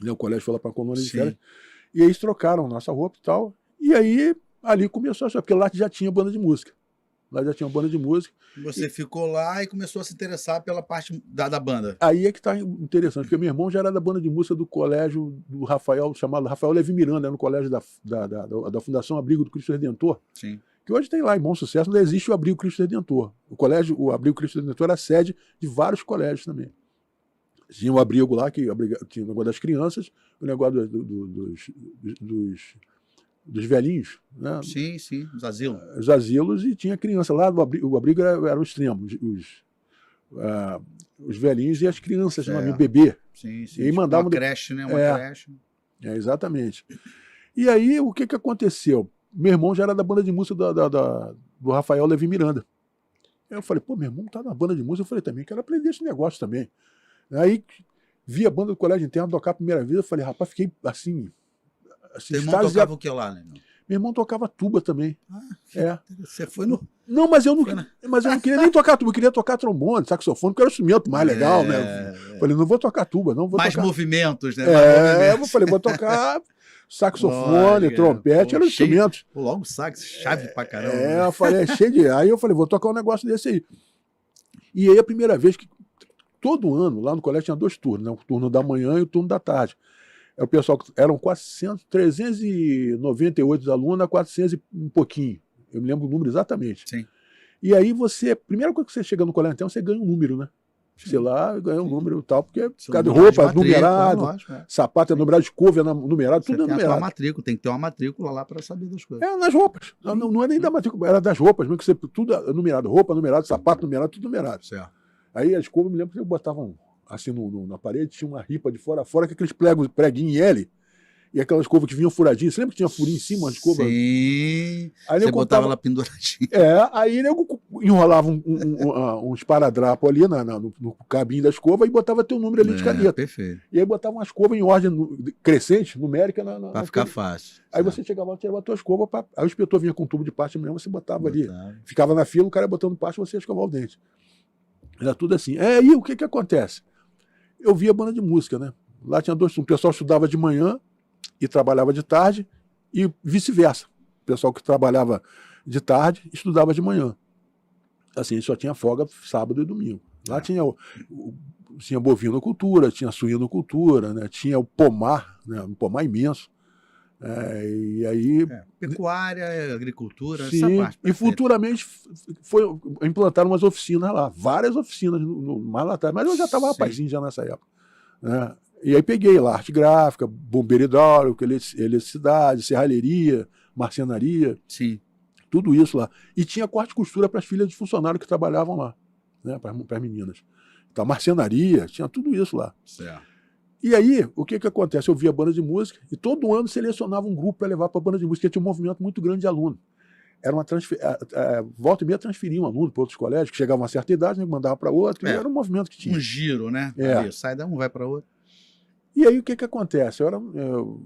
O colégio foi lá pra uma colônia de férias. E aí eles trocaram nossa roupa e tal. E aí, ali começou a achar, porque lá já tinha banda de música. Lá já tinha uma banda de música. Você ficou lá e começou a se interessar pela parte da banda. Aí é que tá interessante, porque meu irmão já era da banda de música do colégio do Rafael, chamado Rafael Levi Miranda, no colégio da Fundação Abrigo do Cristo Redentor. Sim. Que hoje tem lá, em Bom Sucesso, onde existe o Abrigo Cristo Redentor. O Abrigo Cristo Redentor era sede de vários colégios também. Tinha o abrigo lá, que tinha o negócio das crianças, o negócio dos velhinhos, né? Sim, os asilos. Os asilos, e tinha criança lá, o abrigo era o extremo, os velhinhos e as crianças, o bebê. Sim. E aí mandavam uma creche, né? Uma creche. Exatamente. E aí, o que aconteceu? Meu irmão já era da banda de música do Rafael Levi Miranda. Eu falei, pô, meu irmão tá na banda de música. Eu falei, também quero aprender esse negócio também. Aí, vi a banda do colégio interno tocar a primeira vez. Eu falei, rapaz, fiquei assim. Seu irmão tocava o que lá, né? Meu irmão tocava tuba também. Você foi no. Não, mas eu não queria nem tocar tuba, eu queria tocar trombone, saxofone, que era o instrumento mais legal, né? Falei, não vou tocar tuba, não vou mais tocar. Movimentos, né? Eu falei, vou tocar saxofone, trompete, eram instrumentos. Logo sax, chave pra caramba. Eu falei, cheio de. Aí eu falei, vou tocar um negócio desse aí. E aí a primeira vez que, todo ano, lá no colégio tinha 2 turnos, né? O turno da manhã e o turno da tarde. O pessoal, eram 398 alunos a 400 e um pouquinho. Eu me lembro o número exatamente. Sim. E aí a primeira coisa que você chega no colégio interno, você ganha um número, né? Sei lá, ganha um número e tal, porque cada roupa é numerado, sapato é numerado, escova é numerado, tudo é numerado. Tem que ter uma matrícula lá para saber das coisas. Nas roupas. Não é nem da matrícula, era das roupas, mesmo que você, tudo é numerado, roupa numerada, sapato numerado, tudo numerado. Certo. Aí a escova, eu me lembro que eu botava assim na parede, tinha uma ripa de fora a fora, com aqueles preguinhos em L, e aquela escova que vinha furadinha. Você lembra que tinha furinho em cima, uma escova? Sim. Aí você botava ela penduradinha. Aí eu enrolava um esparadrapo ali no cabinho da escova e botava teu número ali de caneta. Perfeito. E aí botava uma escova em ordem crescente, numérica. Para ficar fácil. Aí você chegava lá, tirava a tua escova, aí o inspetor vinha com um tubo de pasta mesmo, você botava ali. Ficava na fila, o cara botando pasta, você ia escovar o dente. Era tudo assim. Aí o que acontece? Eu via banda de música, né? Lá tinha 2 turnos. O pessoal estudava de manhã e trabalhava de tarde, e vice-versa. O pessoal que trabalhava de tarde estudava de manhã. Assim, só tinha folga sábado e domingo. Lá tinha bovinocultura, tinha suinocultura, né? Tinha o pomar, né? Um pomar imenso. E aí... pecuária, agricultura, sim, essa parte. E futuramente implantaram umas oficinas lá, várias oficinas mais lá atrás, mas eu já estava rapazinho já nessa época. Né? E aí peguei lá arte gráfica, bombeiro hidráulico, eletricidade, serralheria, marcenaria, sim, tudo isso lá. E tinha corte e costura para as filhas de funcionários que trabalhavam lá, né? Para as meninas. Então, marcenaria, tinha tudo isso lá. Certo. E aí, o que acontece? Eu via banda de música e todo ano selecionava um grupo para levar para a banda de música, porque tinha um movimento muito grande de aluno. Era uma volta e meia transferiam um aluno para outros colégios, que chegavam a uma certa idade, né, mandava para outro, e era um movimento que tinha. Um giro, né? Sai de um, vai para outro. E aí, o que acontece? Eu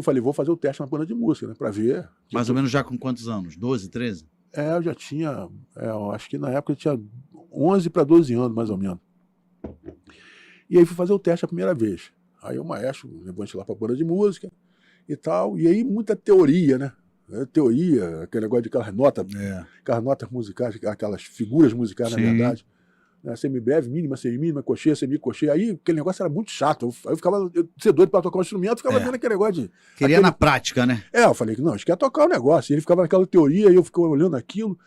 falei, vou fazer o teste na banda de música, né, para ver. Mais ou menos já com quantos anos? 12, 13? Eu já tinha, eu acho que na época eu tinha 11 para 12 anos, mais ou menos. E aí fui fazer o teste a primeira vez. Aí o maestro levou a gente lá para a banda de música e tal. E aí muita teoria, né? Teoria, aquele negócio de aquelas notas musicais, aquelas figuras musicais, sim, na verdade. né, semibreve, mínima, semimínima, cocheia, semicocheia. Aí aquele negócio era muito chato. Eu ficava ser doido para tocar um instrumento, ficava vendo aquele negócio de... Queria na prática, né? Eu falei que não, a gente quer tocar o negócio. E ele ficava naquela teoria, e eu ficava olhando aquilo,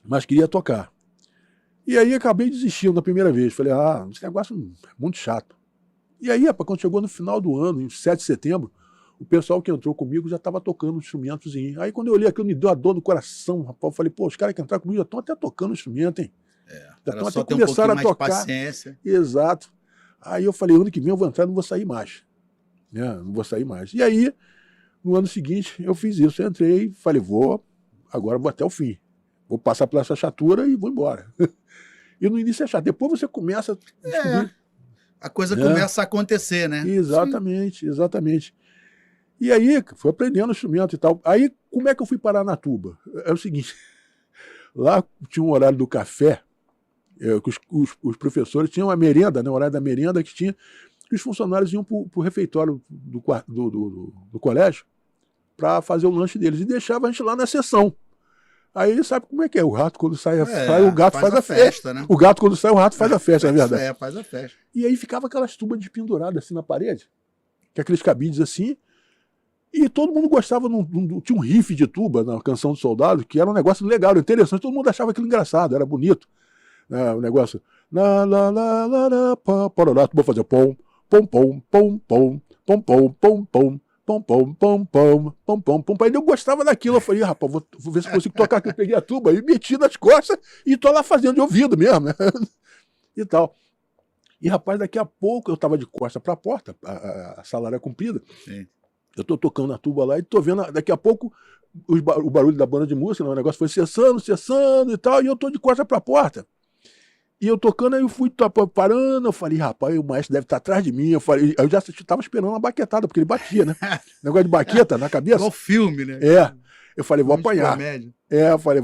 mas queria tocar. E aí acabei desistindo da primeira vez. Falei, esse negócio é muito chato. E aí, rapaz, quando chegou no final do ano, em 7 de setembro, o pessoal que entrou comigo já estava tocando um instrumentozinho. Aí quando eu olhei aquilo, me deu a dor no coração, rapaz. Eu falei, pô, os caras que entraram comigo já estão até tocando instrumento, hein? Já estão até começando a tocar. Paciência. Exato. Aí eu falei, ano que vem eu vou entrar, não vou sair mais. Não vou sair mais. E aí, no ano seguinte, eu fiz isso. Eu entrei, falei, agora vou até o fim. Vou passar pela essa chatura e vou embora. E no início é chato. Depois você começa a descobrir. A coisa começa a acontecer, né? Exatamente, exatamente. E aí, fui aprendendo instrumento e tal. Aí, como é que eu fui parar na tuba? É o seguinte, lá tinha um horário do café, que os professores tinham uma merenda, né, o horário da merenda que tinha, que os funcionários iam para o refeitório do colégio para fazer o lanche deles e deixava a gente lá na sessão. Aí sabe como é que é? O rato, quando sai, o gato faz a festa. Né? O gato, quando sai, o rato faz a festa, é verdade. Faz a festa. E aí ficava aquelas tubas despenduradas assim na parede, que aqueles cabides assim, e todo mundo gostava, tinha um riff de tuba na Canção do Soldado, que era um negócio legal, interessante, todo mundo achava aquilo engraçado, era bonito. O negócio, vou fazer pom, pom, pom, pom, pom, pom, pom, pom, pom. Pom, pom, pom, pom, pom, pom, pom. Aí eu gostava daquilo. Eu falei, rapaz, vou ver se consigo tocar aqui. Eu peguei a tuba e meti nas costas e tô lá fazendo de ouvido mesmo, né? E tal. E, rapaz, daqui a pouco eu tava de costas para a porta, a sala era comprida. Sim. Eu tô tocando na tuba lá e tô vendo, daqui a pouco, o barulho da banda de música, né? O negócio foi cessando e tal, e eu tô de costas para a porta. E eu tocando, aí eu fui parando, eu falei, rapaz, o maestro deve estar atrás de mim. Eu já estava esperando uma baquetada, porque ele batia, né? Negócio de baqueta na cabeça. Igual filme, né? Eu falei, vou apanhar. Eu falei,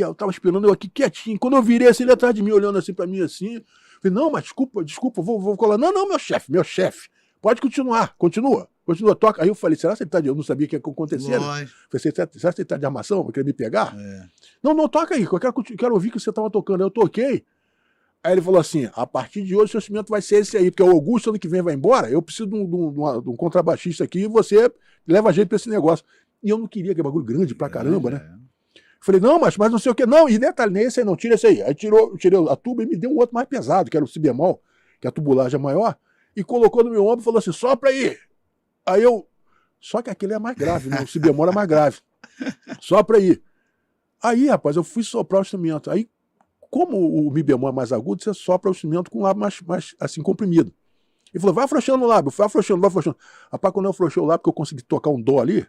eu tava esperando eu aqui quietinho. Quando eu virei assim, ele atrás de mim, olhando assim pra mim assim. Eu falei, não, mas desculpa, vou colar. Não, meu chefe. Pode continuar, continua, toca. Aí eu falei, será que ele tá de... Eu não sabia o que ia acontecer. Né? Falei, será que ele tá de armação? Vai querer me pegar? Não, toca aí, eu quero ouvir que você tava tocando. Aí eu toquei. Aí ele falou assim, a partir de hoje o seu instrumento vai ser esse aí, porque o Augusto ano que vem vai embora, eu preciso de um contrabaixista aqui e você leva jeito pra esse negócio. E eu não queria, que é bagulho grande pra caramba, né? Falei, não, mas não sei o que. Não, e detalhe, nem esse aí não, tira esse aí. Aí tirei a tuba e me deu um outro mais pesado, que era o si bemol, que a tubulagem é maior, e colocou no meu ombro e falou assim, sopra aí. Aí eu... Só que aquele é mais grave, né? O si bemol é mais grave. Sopra aí. Aí, rapaz, eu fui soprar o instrumento. Aí, como o mi bemol é mais agudo, você sopra o instrumento com o lábio mais assim, comprimido. Ele falou, vai afrouxando o lábio, vai afrouxando. Rapaz, quando eu afrouxei o lábio, que eu consegui tocar um dó ali,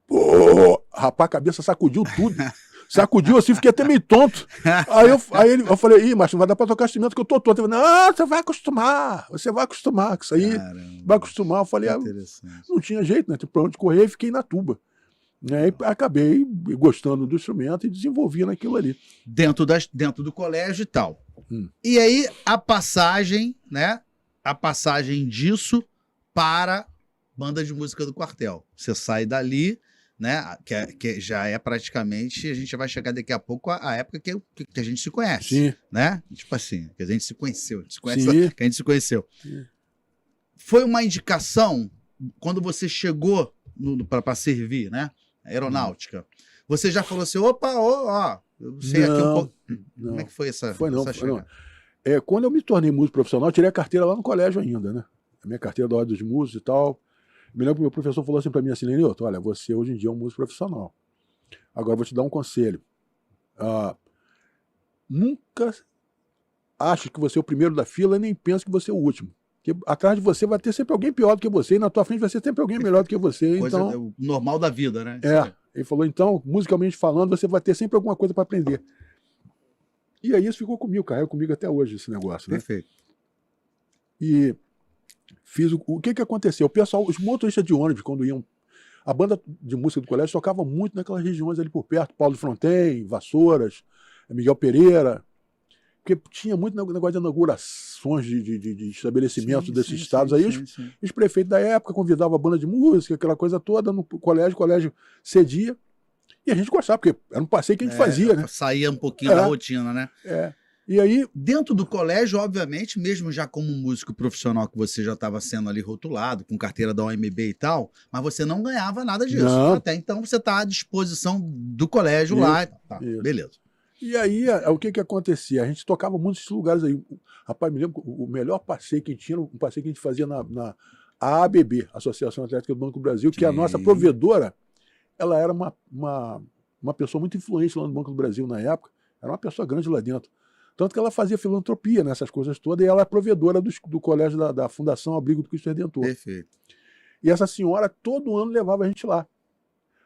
pô, rapaz, a cabeça sacudiu tudo. Sacudiu assim, fiquei até meio tonto. Aí eu falei, mas não vai dar pra tocar instrumento que eu tô tonto. Ele falou, não, você vai acostumar com isso aí. Caramba, vai acostumar. Eu falei, não tinha jeito, né? Pra onde correr, e fiquei na tuba. E acabei gostando do instrumento e desenvolvi naquilo ali. Dentro do colégio e tal. E aí, a passagem, né? A passagem disso para banda de música do quartel. Você sai dali, né? Que já é praticamente, a gente vai chegar daqui a pouco à época que a gente se conhece. Sim. Né? Tipo assim, que a gente se conheceu. Que a gente se conheceu. Sim. Foi uma indicação quando você chegou para servir, né? Aeronáutica. Você já falou assim, opa, eu sei aqui um pouco. Como é que foi essa? Foi não. Quando eu me tornei músico profissional, eu tirei a carteira lá no colégio ainda, né? A minha carteira da Ordem dos Músicos e tal. Me lembro que o meu professor falou assim para mim assim, Lenilton, olha, você hoje em dia é um músico profissional. Agora eu vou te dar um conselho. Nunca ache que você é o primeiro da fila e nem pense que você é o último. Porque atrás de você vai ter sempre alguém pior do que você e na tua frente vai ser sempre alguém melhor do que você. Coisa então, normal da vida, né? Ele falou, então, musicalmente falando, você vai ter sempre alguma coisa para aprender. E aí isso ficou comigo, carrega comigo até hoje esse negócio, né? Perfeito. E fiz o que aconteceu? O pessoal, os motoristas de ônibus, quando iam... A banda de música do colégio tocava muito naquelas regiões ali por perto, Paulo de Fronten, Vassouras, Miguel Pereira, porque tinha muito negócio de inaugurações de estabelecimentos desses estados aí. Os prefeitos da época convidavam a banda de música, aquela coisa toda, no colégio, o colégio cedia. E a gente gostava, porque era um passeio que a gente fazia, né? Saía um pouquinho da rotina, né? E aí, Dentro do colégio, obviamente, mesmo já como um músico profissional que você já estava sendo ali rotulado, com carteira da OMB e tal, mas você não ganhava nada disso. Não. Até então você está à disposição do colégio Isso, lá. Tá, isso. beleza. E aí, o que acontecia? A gente tocava muitos lugares aí. Rapaz, me lembro, o melhor passeio que a gente tinha, um passeio que a gente fazia na AABB, Associação Atlética do Banco do Brasil, que a nossa Sim. provedora, ela era uma pessoa muito influente lá no Banco do Brasil na época, era uma pessoa grande lá dentro. Tanto que ela fazia filantropia nessas coisas todas, e ela é provedora do colégio da Fundação Abrigo do Cristo Redentor. Perfeito. E essa senhora, todo ano, levava a gente lá.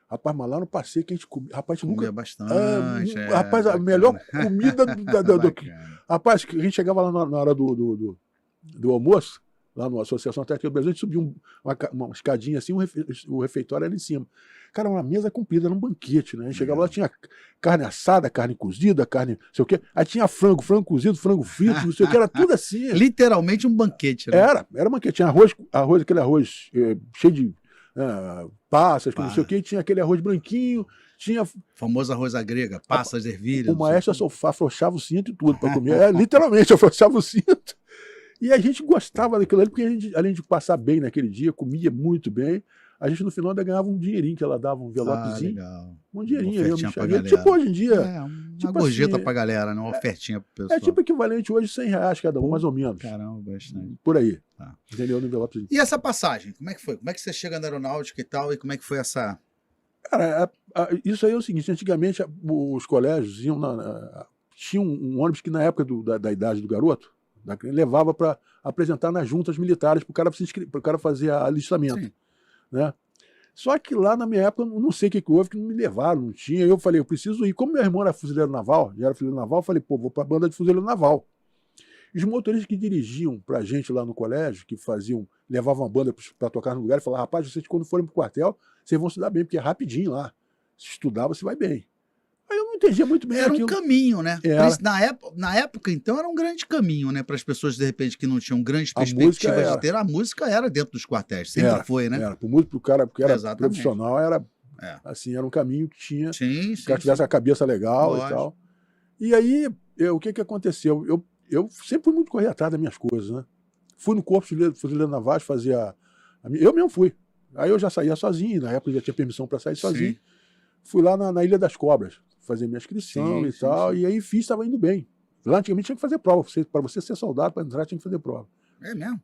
Rapaz, mas lá no passeio que a gente comia. Rapaz, a gente Comia nunca. bastante. Rapaz, a bacana. melhor comida do. Bacana. Rapaz, a gente chegava lá na hora do almoço, lá na Associação Atlética do Brasil, a gente subia uma escadinha assim, o refeitório era em cima. Cara, uma mesa comprida, era um banquete, né? A gente chegava lá, tinha carne assada, carne cozida, carne, não sei o quê. Aí tinha frango cozido, frango frito, não sei o que, era tudo assim. Literalmente um banquete, né? Era um banquete. Tinha aquele arroz cheio de passas, não sei o quê, tinha aquele arroz branquinho, tinha Famoso arroz à grega, passas, ervilhas. o maestro afrouxava o cinto e tudo para comer. Literalmente, afrouxava o cinto. E a gente gostava daquilo ali, porque a gente, além de passar bem naquele dia, comia muito bem, a gente no final ainda ganhava um dinheirinho, que ela dava um envelopezinho. Legal. Um dinheirinho, Ofertinha pra tipo galera. hoje em dia. Uma tipo gorjeta assim, pra galera, né? Uma ofertinha pro pessoal. É tipo equivalente hoje R$100 cada um, mais ou menos. Caramba, bastante. Por aí. Tá. Entendeu? No envelopezinho. E essa passagem, como é que foi? Como é que você chega na aeronáutica e tal? E como é que foi essa... Cara, isso aí é o seguinte, antigamente os colégios iam tinha um ônibus que na época da idade do garoto, levava para apresentar nas juntas militares para o cara fazer alistamento. Sim. Né? Só que lá na minha época, eu não sei o que houve, que não me levaram, não tinha. Eu falei, eu preciso ir. Como meu irmão era fuzileiro naval, já era fuzileiro naval, eu falei, pô, vou para a banda de fuzileiro naval. Os motoristas que dirigiam pra gente lá no colégio, que levavam a banda para tocar no lugar, e falavam, rapaz, vocês quando forem pro quartel, vocês vão se dar bem, porque é rapidinho lá. Se estudar, você vai bem. Aí eu não entendia muito bem Era aquilo. um caminho, né? Era. Na época, então, era um grande caminho, né? Para as pessoas, de repente, que não tinham grandes A música perspectivas de era. ter. A música era dentro dos quartéis, sempre foi, né? Era. Pro cara, porque era Exatamente. profissional, era assim, era um caminho que tinha. Sim, o cara tivesse a cabeça legal. Lógico. E tal. E aí, o que aconteceu? Eu sempre fui muito correr atrás das minhas coisas, né? Fui no Corpo Fuzileiro Naval, eu mesmo fui. Aí eu já saía sozinho, na época eu já tinha permissão para sair sozinho. Sim. Fui lá na Ilha das Cobras, fazer minha inscrição e tal, e aí fiz, estava indo bem. Lá antigamente tinha que fazer prova, para você ser soldado, para entrar tinha que fazer prova. É mesmo?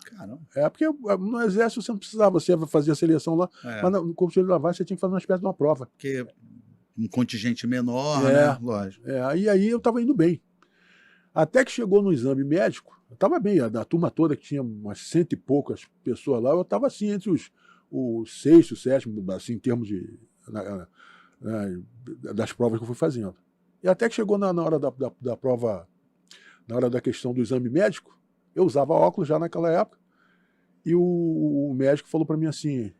Caramba. Porque no exército você não precisava, você fazia a seleção lá, mas no Corpo Fuzileiro Naval você tinha que fazer uma espécie de uma prova. Porque um contingente menor, né? Lógico. E aí eu estava indo bem. Até que chegou no exame médico, eu estava bem, a turma toda, que tinha umas 100 e poucas pessoas lá, eu estava assim, entre o sexto, o sétimo, assim, em termos das provas que eu fui fazendo. E até que chegou na hora da prova, na hora da questão do exame médico, eu usava óculos já naquela época, e o médico falou para mim assim,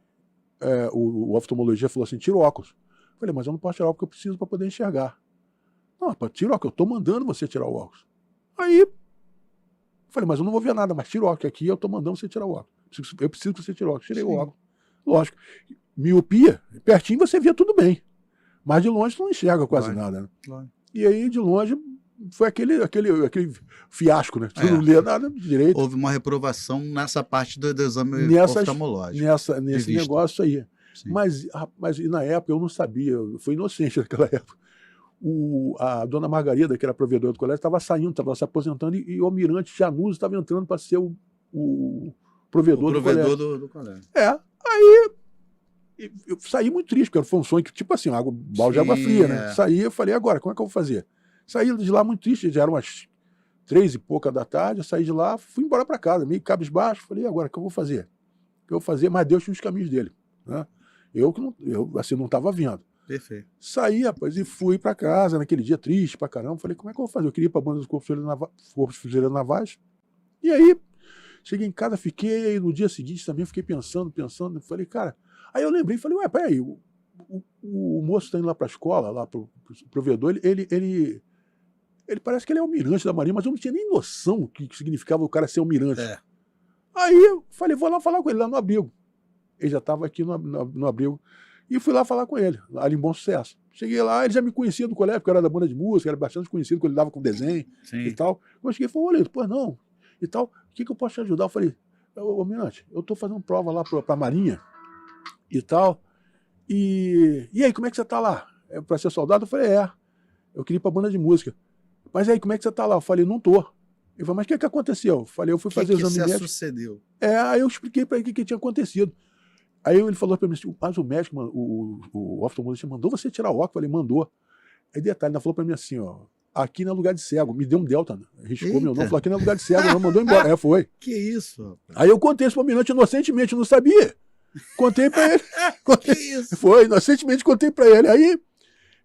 o oftalmologista falou assim, tira o óculos. Eu falei, mas eu não posso tirar o óculos, porque eu preciso para poder enxergar. Não, tira o óculos, eu estou mandando você tirar o óculos. Aí, eu falei, mas eu não vou ver nada, mas tira o óculos aqui, eu estou mandando você tirar o óculos. Eu preciso que você tire o óculos. Tirei o óculos. Lógico. Miopia, pertinho você via tudo bem. Mas de longe tu não enxerga quase nada. Né? E aí, de longe, foi aquele fiasco, né? Tu não lia nada direito. Houve uma reprovação nessa parte do exame oftalmológico. Nesse negócio aí. Mas na época eu não sabia, eu fui inocente naquela época. A dona Margarida, que era provedora do colégio, estava saindo, estava se aposentando, e o almirante Januzzi estava entrando para ser o provedor do colégio. Aí eu saí muito triste, porque foi um sonho que, tipo assim, balde de água fria, né? Saí, eu falei, agora, como é que eu vou fazer? Saí de lá muito triste, já eram umas 3 e pouca da tarde, eu saí de lá, fui embora para casa, meio cabisbaixo, falei, agora, o que eu vou fazer? O que eu vou fazer? Mas Deus tinha os caminhos dele, né? Eu assim, não estava vendo. Perfeito. Saí, rapaz, e fui para casa naquele dia triste pra caramba. Falei, como é que eu vou fazer? Eu queria ir pra banda dos Corpos Fuzileiros Navais. E aí, cheguei em casa, fiquei, no dia seguinte também fiquei pensando. Falei, cara... Aí eu lembrei, falei, ué, peraí, o moço tá indo lá pra escola, lá pro provedor, ele parece que ele é almirante da Marinha, mas eu não tinha nem noção do que significava o cara ser almirante. Aí eu falei, vou lá falar com ele, lá no abrigo. Ele já estava aqui no abrigo. E fui lá falar com ele, ali em Bom Sucesso. Cheguei lá, ele já me conhecia do colégio, porque eu era da banda de música, era bastante conhecido, porque ele dava com desenho e Sim. tal. Eu cheguei e falei, olha, pô, não, e tal, o que eu posso te ajudar? Eu falei, ô Mirante, eu tô fazendo prova lá pra Marinha e tal, e aí, como é que você tá lá? É pra ser soldado? Eu falei, eu queria ir pra banda de música. Mas aí, como é que você tá lá? Eu falei, não tô. Ele falou, mas o que aconteceu? Eu falei, eu fui fazer o exame médico. Sucedeu? Aí eu expliquei pra ele o que tinha acontecido. Aí ele falou pra mim assim, mas o médico, o oftalmologista mandou você tirar o óculos? Eu falei, mandou. Aí detalhe, ele falou pra mim assim, ó, aqui não é lugar de cego. Me deu um delta, riscou meu nome, falou, aqui não é lugar de cego, não, mandou embora. Foi. Que isso, rapaz? Aí eu contei isso pro Mirante inocentemente, não sabia. Contei pra ele. Que isso? Foi, inocentemente contei pra ele. Aí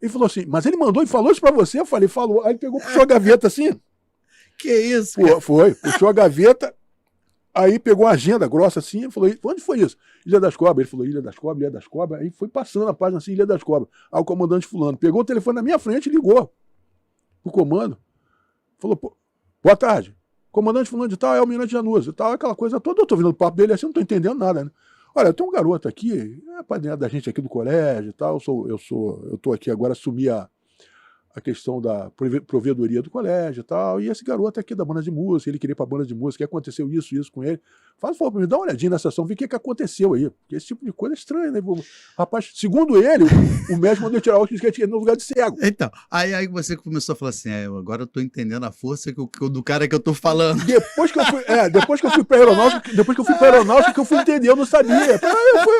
ele falou assim, mas ele mandou e falou isso pra você? Eu falei, falou. Aí ele pegou, puxou a gaveta assim. Que isso, Pô, foi, puxou a gaveta, aí pegou uma agenda grossa assim, falou, onde foi isso? Ilha das Cobras. Ele falou, Ilha das Cobras, Ilha das Cobras. Aí foi passando a página assim, Ilha das Cobras. Aí o comandante fulano pegou o telefone na minha frente e ligou pro comando. Falou, pô, boa tarde. Comandante fulano de tal, é o Almirante Januzzi e tal, aquela coisa toda. Eu tô ouvindo o papo dele assim, não tô entendendo nada, né? Olha, tem um garoto aqui, padrinho da gente aqui do colégio e tal, eu tô aqui agora, assumi a questão da provedoria do colégio e tal, e esse garoto aqui da banda de música, ele queria ir pra banda de música, aconteceu isso com ele. Faz favor, me dá uma olhadinha nessa ação, vê o que aconteceu aí, porque esse tipo de coisa é estranha, né? Rapaz, segundo ele, o médico mandou tirar o óculos que ele tinha no lugar de cego. Então, aí você começou a falar assim, agora eu tô entendendo a força do cara que eu tô falando. Depois que eu fui pra aeronáutica, que eu fui entender, eu não sabia.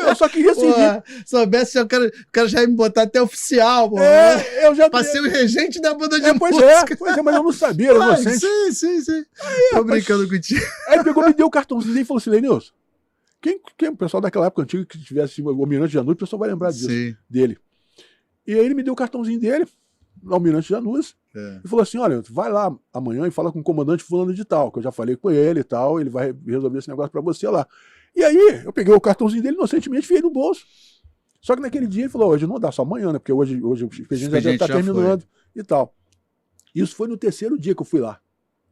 Eu só queria seguir. Soubesse, o cara já ia me botar até oficial, pô. Eu já passei o regente da banda de pois música. Pois é, mas eu não sabia, era inocente. Sim. Tô brincando contigo. Aí ele pegou, me deu o cartãozinho e falou assim, Lenilson, quem o pessoal daquela época antiga que tivesse o Almirante Januzzi, o pessoal vai lembrar disso, dele. E aí ele me deu o cartãozinho dele, o Almirante Januzzi, e falou assim, olha, vai lá amanhã e fala com o comandante fulano de tal, que eu já falei com ele e tal, ele vai resolver esse negócio pra você lá. E aí eu peguei o cartãozinho dele inocentemente e enfiei no bolso. Só que naquele dia ele falou, hoje não dá, só amanhã, né? Porque hoje o expediente já deve estar terminando e tal. Isso foi no terceiro dia que eu fui lá,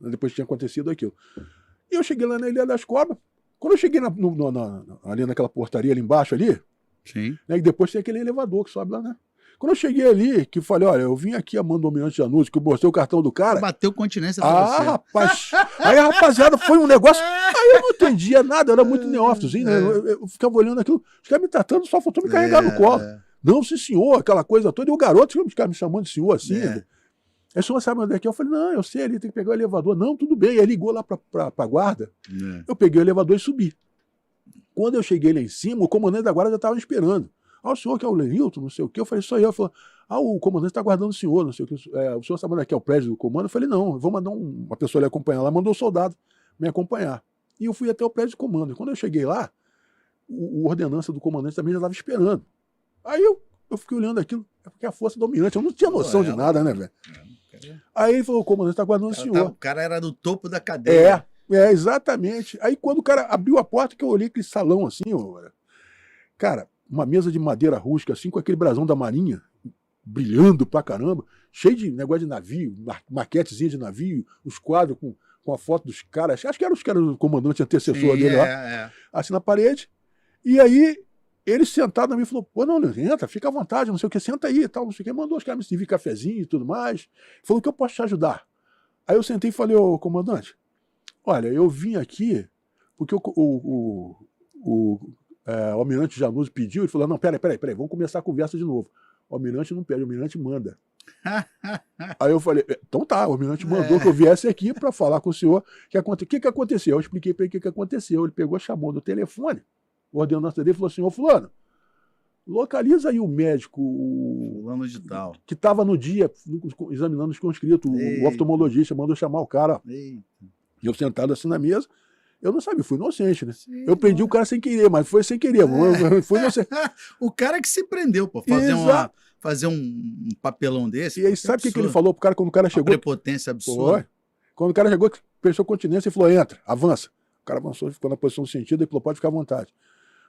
depois que tinha acontecido aquilo. E eu cheguei lá na Ilha das Cobras. Quando eu cheguei ali naquela portaria ali embaixo ali, sim. Né, e depois tem aquele elevador que sobe lá, né? Quando eu cheguei ali, que falei, olha, eu vim aqui a mando do Almirante Januzzi, que eu mostrei o cartão do cara. Bateu continência pra você. Rapaz. Aí, rapaziada, foi um negócio. Aí eu não entendia nada, era muito neófitozinho, né? Eu ficava olhando aquilo, os caras me tratando, só faltou me carregar no colo. Não, sim, senhor, aquela coisa toda. E o garoto, os caras me chamando de senhor assim. Aí o senhor sabe onde é que é? Eu falei, não, eu sei, ali tem que pegar o elevador. Não, tudo bem. Aí ligou lá pra guarda. Eu peguei o elevador e subi. Quando eu cheguei lá em cima, o comandante da guarda já estava me esperando. O senhor que é o Lenilton, não sei o quê. Eu falei, só eu. Falei, o comandante está guardando o senhor, não sei o quê. O senhor sabe onde é que é o prédio do comando? Eu falei, não, eu vou mandar uma pessoa lhe acompanhar lá. Mandou um soldado me acompanhar. E eu fui até o prédio do comando. E quando eu cheguei lá, o ordenança do comandante também já estava esperando. Aí eu fiquei olhando aquilo, porque a força dominante, eu não tinha noção de nada, né, velho? Aí ele falou, o comandante está guardando o senhor. O cara era do topo da cadeia. Exatamente. Aí quando o cara abriu a porta, que eu olhei aquele salão assim, cara, uma mesa de madeira rústica, assim, com aquele brasão da Marinha, brilhando pra caramba, cheio de negócio de navio, maquetezinha de navio, os quadros com a foto dos caras, acho que eram os caras do comandante antecessor dele lá, assim na parede. E aí, ele sentado na mim falou, pô, não, entra, fica à vontade, não sei o que, senta aí e tal, não sei o que, mandou os caras me servir cafezinho e tudo mais. Falou que eu posso te ajudar. Aí eu sentei e falei, ô comandante, olha, eu vim aqui porque o Almirante Januzzi pediu, ele falou, não, peraí, vamos começar a conversa de novo. O Almirante não pede, o Almirante manda. Aí eu falei, então tá, o Almirante mandou que eu viesse aqui para falar com o senhor. O que aconteceu? Eu expliquei para ele o que aconteceu. Ele pegou, chamou do telefone, o ordenança dele falou assim, ô fulano, localiza aí o médico fulano de tal, que estava no dia examinando os conscritos, o oftalmologista mandou chamar o cara. E eu sentado assim na mesa, eu não sabia, fui inocente, né? Sim, eu prendi o cara sem querer, mas foi sem querer. Foi inocente. O cara que se prendeu, pô, fazer um papelão desse. E aí, sabe o que ele falou pro cara quando o cara chegou? Prepotência absurda. Quando o cara chegou, prestou continência e falou, entra, avança. O cara avançou, ficou na posição de sentido e falou, pode ficar à vontade.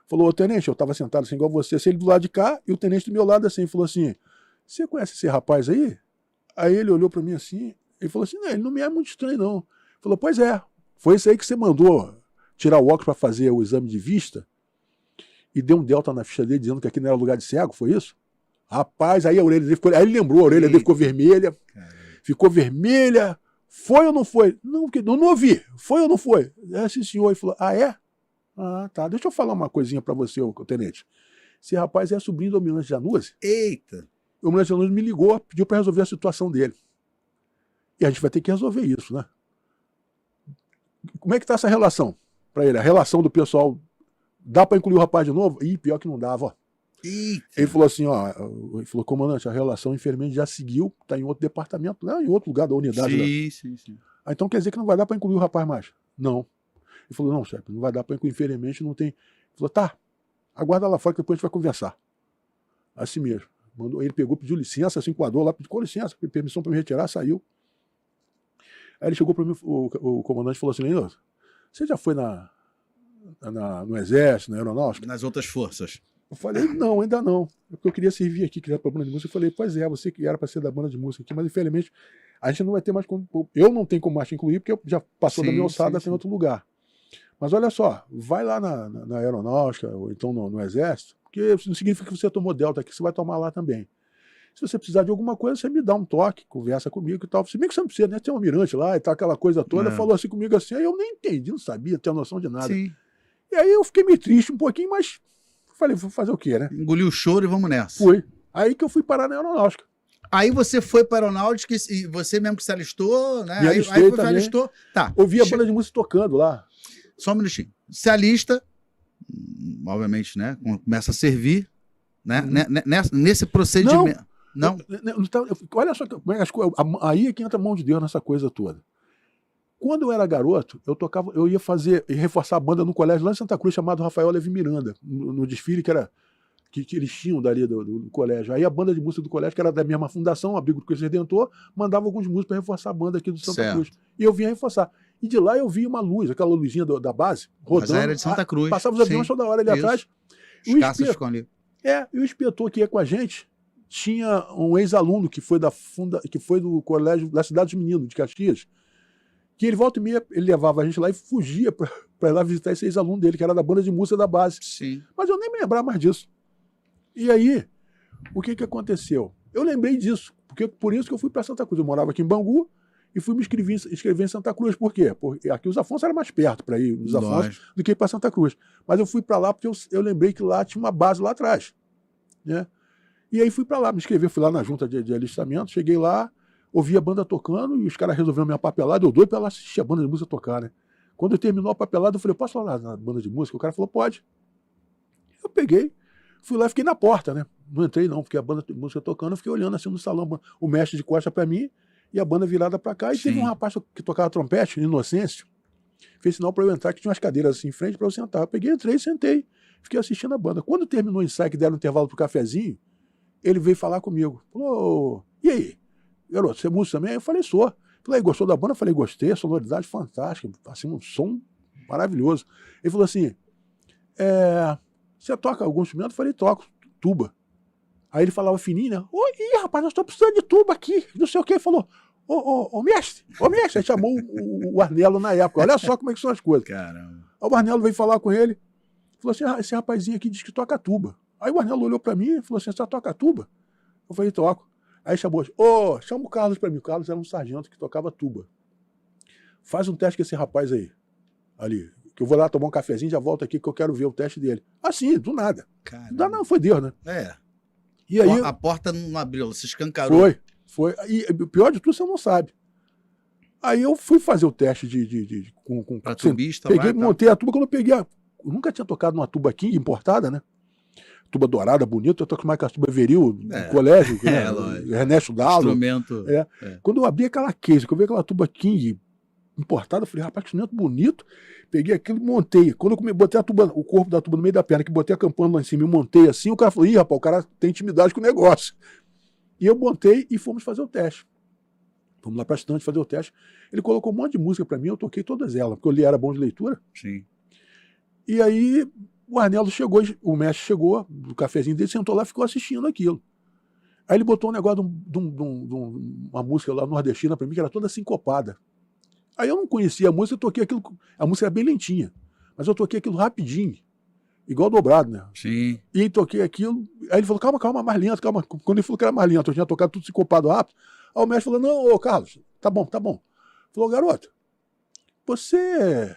Falou, ô tenente, eu tava sentado assim igual você, assim, ele do lado de cá e o tenente do meu lado assim, falou assim, você conhece esse rapaz aí? Aí ele olhou pra mim assim, ele falou assim, não, ele não me é muito estranho não. Ele falou, pois é. Foi isso aí que você mandou tirar o óculos para fazer o exame de vista e deu um delta na ficha dele dizendo que aqui não era lugar de cego, foi isso? Rapaz, aí a orelha dele ficou... Aí ele lembrou, a orelha dele ficou vermelha. Caramba. Ficou vermelha. Foi ou não foi? Não, porque não ouvi. Foi ou não foi? Esse senhor aí falou, ah, é? Ah, tá. Deixa eu falar uma coisinha pra você, tenente. Esse rapaz é sobrinho do Almirante Januzzi. Eita! O Almirante Januzzi me ligou, pediu pra resolver a situação dele. E a gente vai ter que resolver isso, né? Como é que tá essa relação pra ele? A relação do pessoal, dá pra incluir o rapaz de novo? Ih, pior que não dava, ó. Eita! Ele falou assim, ó, ele falou, comandante, a relação infelizmente já seguiu, tá em outro departamento, né, em outro lugar da unidade. Sim. Ah, então quer dizer que não vai dar pra incluir o rapaz mais? Não. Ele falou, não, chefe, não vai dar pra incluir, infelizmente não tem. Ele falou, tá, aguarda lá fora que depois a gente vai conversar. Assim mesmo. Ele pegou, pediu licença, se enquadrou lá, pediu com licença, permissão pra me retirar, saiu. Aí ele chegou pra mim, o comandante falou assim, Leandro, você já foi no Exército, na Aeronáutica? Nas outras forças. Eu falei, não, ainda não. Porque eu queria servir aqui, criado para a banda de música. Eu falei, pois é, você que era para ser da banda de música aqui, mas infelizmente a gente não vai ter mais como. Eu não tenho como mais te incluir, porque já passou da minha alçada, tem outro lugar. Mas olha só, vai lá na Aeronáutica, ou então no Exército, porque isso não significa que você tomou Delta aqui, você vai tomar lá também. Se você precisar de alguma coisa, você me dá um toque, conversa comigo e tal. Se bem que você não precisa, né? Tem um almirante lá e tal, aquela coisa toda, falou assim comigo assim, aí eu nem entendi, não sabia, não tinha noção de nada. Sim. E aí eu fiquei meio triste um pouquinho, mas falei, vou fazer o quê, né? Engoliu o choro e vamos nessa. Fui. Aí que eu fui parar na Aeronáutica. Aí você foi para a Aeronáutica e você mesmo que se alistou, né? Me Aí alistei você também. alistou. Tá. Ouvi a banda de música tocando lá. Só um minutinho. Se alista, obviamente, né? Começa a servir, né? Nesse procedimento. Não? Olha só, aí é que entra a mão de Deus nessa coisa toda. Quando eu era garoto, eu ia reforçar a banda no colégio lá em Santa Cruz, chamado Rafael Levi Miranda, no desfile que eles tinham dali do colégio. Aí a banda de música do colégio, que era da mesma fundação, Abrigo do Cristo Redentor, mandava alguns músicos para reforçar a banda aqui do Santa Cruz. E eu vinha reforçar. E de lá eu vi uma luz, aquela luzinha da base, rodando. Mas era de Santa Cruz. Passava os aviões toda hora ali atrás. Os caças ficam ali. E o inspetor que ia com a gente tinha um ex-aluno que foi do colégio da Cidade dos Meninos, de Caxias, que ele volta e meia, ele levava a gente lá e fugia para ir lá visitar esse ex-aluno dele, que era da banda de música da base. Sim. Mas eu nem me lembrava mais disso. E aí, o que aconteceu? Eu lembrei disso, porque por isso que eu fui para Santa Cruz. Eu morava aqui em Bangu e fui me inscrever em Santa Cruz. Por quê? Porque aqui os Afonso era mais perto para ir nos Afonso do que para Santa Cruz. Mas eu fui para lá porque eu lembrei que lá tinha uma base lá atrás, né? E aí fui para lá, me inscrevi, fui lá na junta de alistamento, cheguei lá, ouvi a banda tocando e os caras resolveram minha papelada, eu doido para lá assistir a banda de música tocar, né? Quando terminou a papelada, eu falei, posso falar na banda de música? O cara falou, pode. Eu peguei, fui lá e fiquei na porta, né? Não entrei não, porque a banda de música tocando, eu fiquei olhando assim no salão, o mestre de costa para mim e a banda virada para cá. E teve um rapaz que tocava trompete, Inocêncio, fez sinal para eu entrar, que tinha umas cadeiras assim em frente para eu sentar. Eu peguei, entrei, sentei, fiquei assistindo a banda. Quando terminou o ensaio, que deram um intervalo pro cafezinho, ele veio falar comigo. Falou, e aí, garoto, você é músico também? Eu falei, sou. Falei, gostou da banda? Eu falei, gostei, a sonoridade fantástica, assim, um som maravilhoso. Ele falou assim, você toca algum instrumento? Eu falei, toco, tuba. Aí ele falava fininho, né? Ih, rapaz, nós estamos precisando de tuba aqui, não sei o que. Ele falou, ô mestre, aí chamou o Arnelo na época. Olha só como é que são as coisas. Caramba. Aí o Arnelo veio falar com ele, falou assim, esse rapazinho aqui diz que toca tuba. Aí o Arnelo olhou pra mim e falou assim, você toca tuba? Eu falei, toco. Aí chamou, chama o Carlos pra mim. O Carlos era um sargento que tocava tuba. Faz um teste com esse rapaz aí, ali, que eu vou lá tomar um cafezinho, já volto aqui que eu quero ver o teste dele. Assim, do nada. Caramba. Não, foi Deus, né? E aí, a porta não abriu, se escancarou. Foi. E o pior de tudo, você não sabe. Aí eu fui fazer o teste com pra tubista peguei, lá, montei a tuba. Quando eu peguei eu nunca tinha tocado numa tuba King importada, né? Tuba dourada, bonita. Eu toco mais com a tuba Veril no colégio, né? Ernesto Galo. Instrumento. Quando eu abri aquela case, que eu vi aquela tuba King importada, eu falei, rapaz, que instrumento bonito. Peguei aquilo e montei. Quando eu botei o corpo da tuba no meio da perna, que botei a campana lá em cima e montei assim, o cara falou, ih, rapaz, o cara tem intimidade com o negócio. E eu montei e fomos fazer o teste. Fomos lá para a estante fazer o teste. Ele colocou um monte de música para mim, eu toquei todas elas, porque eu li, era bom de leitura. Sim. E aí o Arnelo chegou, o mestre chegou, do cafezinho dele, sentou lá e ficou assistindo aquilo. Aí ele botou um negócio de uma música lá nordestina para mim, que era toda sincopada. Aí eu não conhecia a música, eu toquei aquilo, a música era bem lentinha, mas eu toquei aquilo rapidinho. igual dobrado, né? Sim. E aí toquei aquilo, aí ele falou, calma, mais lento, calma. Quando ele falou que era mais lento, eu tinha tocado tudo sincopado rápido. Aí o mestre falou, não, ô Carlos, tá bom. Falou, garoto, você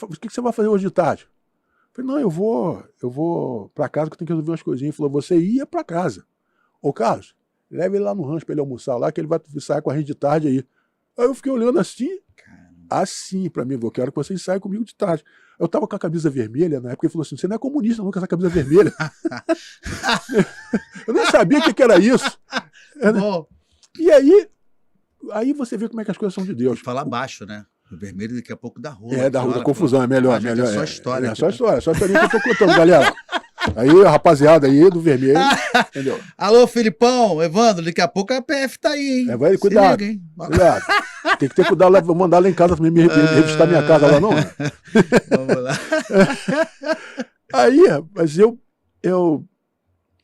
o que você vai fazer hoje de tarde? Eu falei, não, eu vou pra casa que eu tenho que resolver umas coisinhas. Ele falou, você ia pra casa. Ô Carlos, leva ele lá no rancho pra ele almoçar lá, que ele vai sair com a gente de tarde aí. Aí eu fiquei olhando assim pra mim, eu quero que vocês saiam comigo de tarde. Eu tava com a camisa vermelha na época, ele falou assim, você não é comunista não com essa camisa vermelha. Eu nem sabia o que era isso. Bom, E aí você vê como é que as coisas são de Deus. fala baixo, né? O vermelho daqui a pouco dá rua. Da confusão, é melhor. É só história. É só história, só historinha que eu tô contando, galera. Aí, a rapaziada aí do vermelho, entendeu? Alô, Filipão, Evandro, daqui a pouco a PF tá aí, hein? Vai, cuidado. Liga, hein? Cuidado. Tem que ter cuidado, vou mandar lá em casa também, me revistar minha casa lá, não. Vamos lá. Aí, mas eu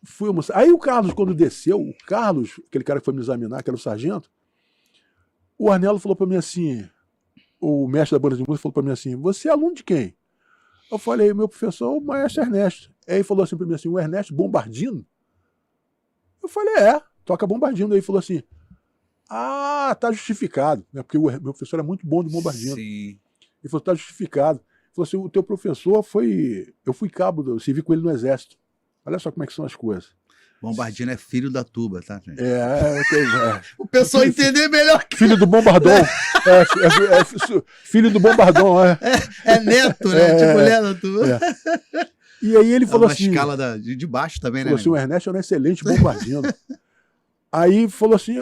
fui almoçar. Aí o Carlos, quando desceu, aquele cara que foi me examinar, que era o sargento, o Arnello falou pra mim assim, o mestre da banda de música falou pra mim assim, você é aluno de quem? Eu falei, meu professor, o maestro Ernesto. Aí ele falou assim pra mim assim, o Ernesto Bombardino? Eu falei, toca Bombardino. Aí ele falou assim, tá justificado, né? Porque o meu professor era muito bom de Bombardino. Sim. Ele falou, tá justificado. Ele falou assim, o teu professor eu fui cabo, eu servi com ele no exército. Olha só como é que são as coisas. Bombardino é filho da tuba, tá, gente? O pessoal entender melhor que... Filho do Bombardão. Filho do Bombardão, É neto, né? Tipo, mulher da tuba. E aí ele falou assim... Uma escala de baixo também, né? Falou assim, o Ernesto era um excelente Bombardino. Aí falou assim,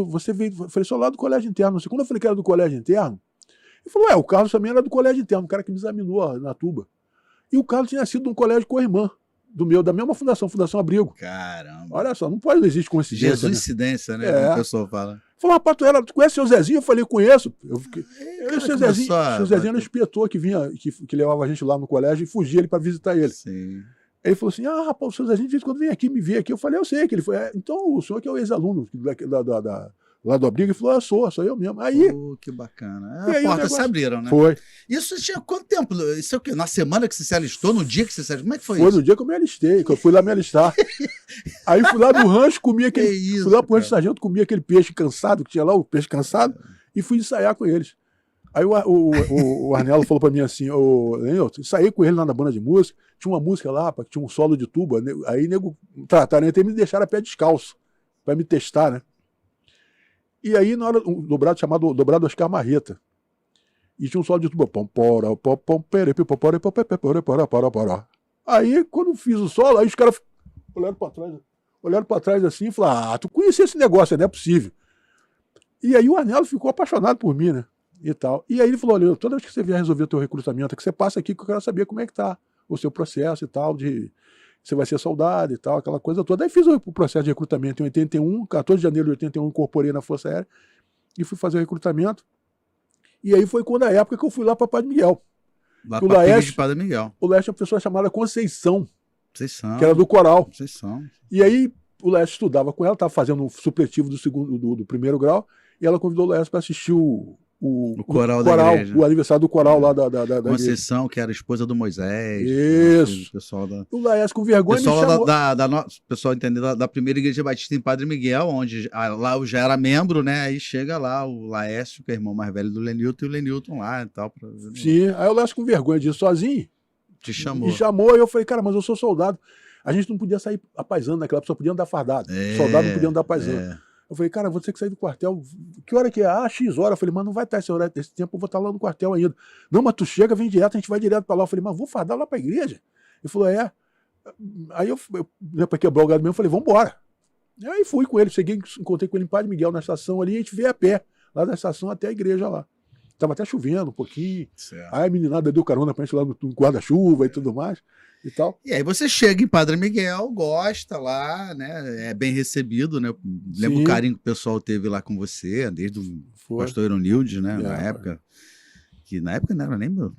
você veio... Eu falei, sou lá do colégio interno. Quando eu falei que era do colégio interno, ele falou, o Carlos também era do colégio interno, o cara que me examinou na tuba. E o Carlos tinha sido de um colégio com a irmã. Da mesma Fundação Abrigo. Caramba. Olha só, não existe coincidência. Jesuicidência, né? Como o pessoal fala. Falou, rapaz, tu conhece o seu Zezinho? Eu falei, conheço. Eu e o seu Zezinho era o inspetor que vinha, que levava a gente lá no colégio e fugia ele para visitar ele. Sim. Aí ele falou assim, rapaz, o seu Zezinho de vez em quando vem aqui, me vê aqui. Eu falei, eu sei que ele foi. Então o senhor que é o ex-aluno lá do Abrigo, ele falou, sou eu mesmo. Aí. Que bacana. E aí portas se abriram, né? Foi. Isso tinha quanto tempo? Isso é o quê? Na semana que você se alistou? No dia que você se alistou? Como é que foi isso? Foi isso? no dia que eu me alistei, que eu fui lá me alistar. Aí fui lá no rancho, comi aquele. Fui lá pro rancho sargento, comi aquele peixe cansado, que tinha lá, o peixe cansado, e fui ensaiar com eles. Aí o Arnello falou pra mim assim, eu saí com ele lá na banda de música, tinha uma música lá, que tinha um solo de tuba, aí nego trataram, até me deixaram a pé descalço, pra me testar, né? E aí, na hora, um dobrado chamado Dobrado Oscar Marreta. E tinha um solo de tuba. Aí, quando fiz o solo, aí os caras olharam pra trás assim e falaram, tu conhecia esse negócio, não é possível. E aí o Arnello ficou apaixonado por mim, né? E tal. E aí ele falou, olha, toda vez que você vier resolver o teu recrutamento, que você passa aqui que eu quero saber como é que tá o seu processo e tal, você vai ser soldado e tal, aquela coisa toda. Aí fiz o processo de recrutamento em 81, 14 de janeiro de 81, incorporei na Força Aérea e fui fazer o recrutamento. E aí foi quando a época que eu fui lá para Padre Miguel. Lá para de Padre Miguel. O Laércio tinha uma pessoa chamada Conceição, que era do coral. Conceição. E aí o Laércio estudava com ela, estava fazendo um supletivo do primeiro grau, e ela convidou o Laércio para assistir o coral da igreja. O aniversário do coral lá da Conceição, que era a esposa do Moisés. Isso. O pessoal o Laércio com vergonha pessoal me chamou. pessoal entender, da primeira igreja batista em Padre Miguel, onde lá eu já era membro, né? Aí chega lá o Laércio, que é irmão mais velho do Lenilton, e o Lenilton lá e tal. Sim, aí o Laércio com vergonha disso sozinho. Te chamou. Me chamou, e eu falei, cara, mas eu sou soldado. A gente não podia sair apaisando naquela, só podia andar fardado. Soldado não podia andar apaisando. Eu falei, cara, vou ter que sair do quartel. Que hora que é? X hora. Eu falei, mas não vai estar esse tempo, eu vou estar lá no quartel ainda. Não, mas tu chega, vem direto, a gente vai direto pra lá. Eu falei, mas vou fardar lá pra igreja? Ele falou, Aí eu pra quebrar o gado mesmo, eu falei, vambora. Aí fui com ele, encontrei com ele em Padre Miguel na estação ali, e a gente veio a pé, lá da estação até a igreja lá. Tava até chovendo um pouquinho. Certo. Aí a meninada deu carona pra gente lá no guarda-chuva e tudo mais. E tal. E aí você chega em Padre Miguel, gosta lá, né? É bem recebido, né? Lembra o carinho que o pessoal teve lá com você, desde o pastor Ironildes, né? Na época. Que na época não era nem meu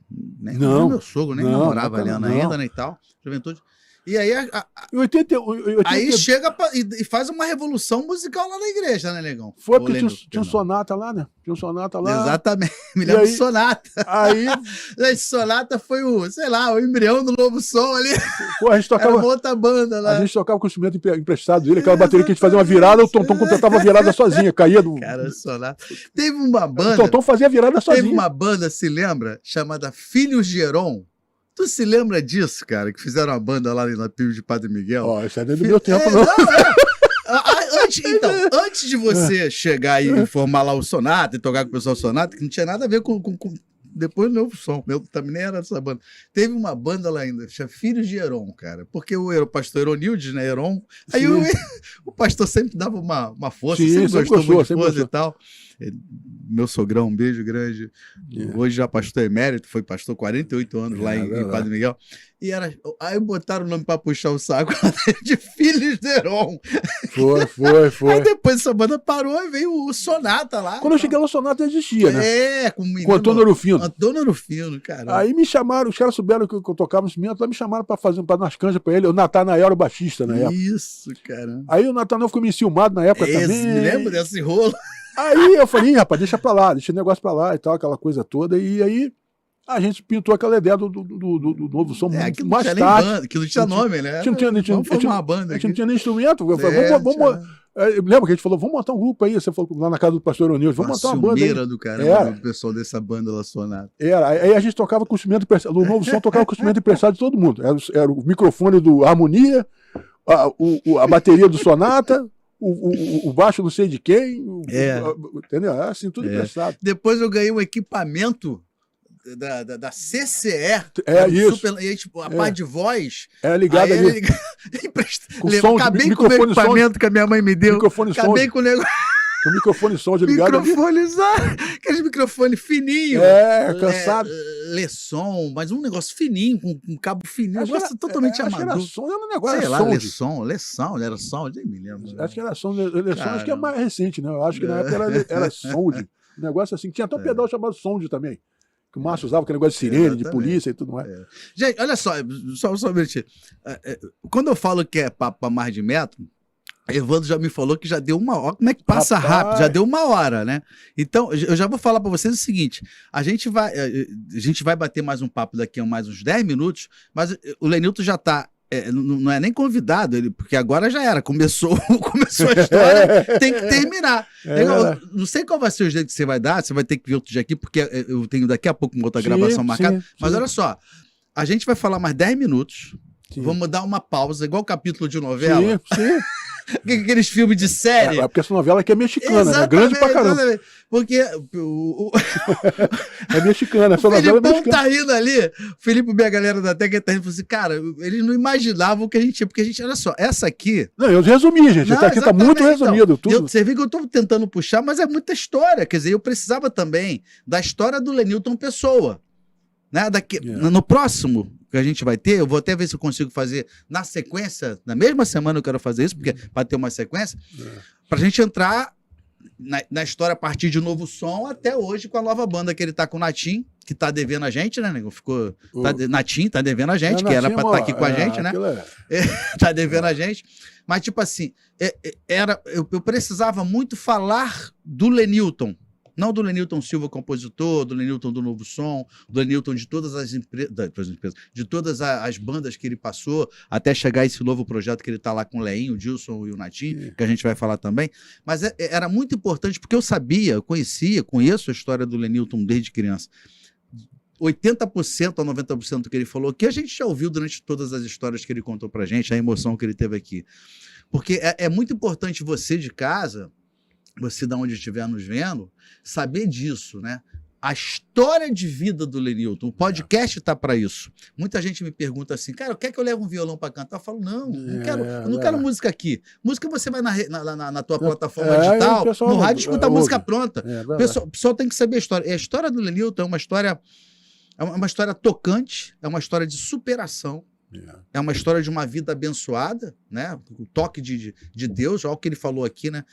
sogro, nem namorava a Eliana ainda, né? E tal. Juventude. E aí, Em 80, aí chega e faz uma revolução musical lá na igreja, né, negão? foi porque tinha um Sonata lá, né? Tinha um Sonata lá. Exatamente. Me lembro do Sonata. Aí, Esse Sonata foi sei lá, o embrião do Novo Som ali. pô, a gente Era tocava. uma outra banda lá. A gente tocava com o instrumento emprestado dele, aquela bateria que a gente fazia uma virada, o Tom completava a virada sozinha, caía do. Cara, Sonata. Teve uma O banda. Tom fazia a virada sozinho. Teve uma banda, se lembra? Chamada Filhos de Heron. Tu se lembra disso, cara? Que fizeram uma banda lá na Pio de Padre Miguel? Ó, isso aí não é do meu tempo, não. Antes de você chegar e formar lá o Sonata e tocar com o pessoal Sonata, que não tinha nada a ver com depois do Novo Som, meu também nem era essa banda. Teve uma banda lá ainda, chama Filhos de Heron, cara, porque o pastor Heronildes, né, Heron, aí o pastor sempre dava uma força, Sim, sempre gostou muito de sempre força gostou. e tal. Meu sogrão, um beijo grande. Hoje já pastor emérito, foi pastor 48 anos lá em Padre Miguel. E aí botaram o nome pra puxar o saco de Filhos de Heron. Foi. Aí depois essa banda parou e veio o Sonata lá. Quando eu cheguei lá, o Sonata existia, né? Com o menino. Com o Antônio Arufino. Antônio Arufino, cara. Aí me chamaram, os caras souberam que eu tocava instrumento, lá me chamaram pra fazer nas canjas pra ele. O Natanael era o baixista na época. Isso, cara. Aí o Natanael ficou meio enciumado na época também. Me lembro desse rolo. Aí eu falei, rapaz, deixa pra lá, deixa o negócio pra lá e tal, aquela coisa toda. E aí a gente pintou aquela ideia do Novo Som Que mais não tinha tarde. nem banda, que não tinha nome, né? Vamos formar uma banda. A gente não tinha nem instrumento. Eu falei, lembra que a gente falou, vamos montar um grupo aí. Você falou lá na casa do pastor Onilson, vamos montar uma banda aí. Do caramba, o pessoal dessa banda lá Sonata. Aí a gente tocava com o instrumento emprestado. O Novo Som tocava com o instrumento emprestado de todo mundo. Era o microfone do Harmonia, a bateria do Sonata, o baixo não sei de quem. Entendeu? Assim, tudo emprestado. Depois eu ganhei um equipamento da CCE. Isso. A parte de voz. Era ligado ali. Acabei com o meu equipamento que a minha mãe me deu. Acabei com o negócio. O microfone som de ligado. Aquele microfone fininho. Cansado. Lesson, mas um negócio fininho, com um cabo fininho. Um negócio totalmente amador. Era som, era um negócio. Sei lá, Lesson, era som, nem me lembro. Acho que era som. Lesson acho que é mais recente, né? Eu acho que na época era Sound. Um negócio assim. Tinha até um pedal chamado Sound também. Que o Márcio usava, aquele negócio de sirene, de polícia e tudo mais. Gente, olha só um minutinho. Quando eu falo que é papo para mais de metro, Evandro já me falou que já deu uma hora. Como é que passa rápido? Já deu uma hora, né? Então, eu já vou falar para vocês o seguinte: a gente vai bater mais um papo daqui a mais uns 10 minutos, mas o Lenilton já está. Não é nem convidado, porque agora já era. Começou a história, tem que terminar. Não sei qual vai ser o jeito que você vai dar, você vai ter que vir outro dia aqui, porque eu tenho daqui a pouco uma outra gravação marcada. Mas olha só, a gente vai falar mais 10 minutos. Sim. Vamos dar uma pausa, igual capítulo de novela. Sim. Aqueles filmes de série. Porque essa novela aqui é mexicana, né? Grande pra caramba. Exatamente. Porque é mexicana, essa novela é mexicana. Tá rindo ali, o Felipe e a galera da Técnica tá rindo, falou assim, cara, eles não imaginavam o que a gente tinha, porque a gente, olha só, essa aqui... Não, eu resumi, gente, aqui tá muito resumido. Tudo. Você vê que eu tô tentando puxar, mas é muita história, quer dizer, eu precisava também da história do Lenilton Pessoa, né? No próximo que a gente vai ter, eu vou até ver se eu consigo fazer na sequência, na mesma semana eu quero fazer isso, porque para ter uma sequência, pra gente entrar na história a partir de Novo Som até hoje com a nova banda que ele tá com o Natim, que tá devendo a gente, né, nego? Natim tá devendo a gente, que era pra estar aqui com a gente, né? Tá devendo a gente. Mas, tipo assim, eu precisava muito falar do Lenilton. Não do Lenilton Silva, compositor, do Lenilton do Novo Som, do Lenilton de todas as empresas, de todas as bandas que ele passou, até chegar a esse novo projeto que ele está lá com o Leinho, o Dilson e o Natim, que a gente vai falar também. Mas era muito importante, porque eu conheço a história do Lenilton desde criança. 80% a 90% do que ele falou, que a gente já ouviu durante todas as histórias que ele contou pra gente, a emoção que ele teve aqui. Porque é muito importante você de casa, você de onde estiver nos vendo, saber disso, né? A história de vida do Lenilton, o podcast está para isso. Muita gente me pergunta assim, cara, quer que eu leve um violão para cantar? Eu falo, não quero música aqui. Música você vai na tua plataforma digital, no rádio, escuta a música pronta. O pessoal tem que saber a história. E a história do Lenilton é uma história tocante, é uma história de superação, É uma história de uma vida abençoada, né? O toque de Deus, olha o que ele falou aqui, né?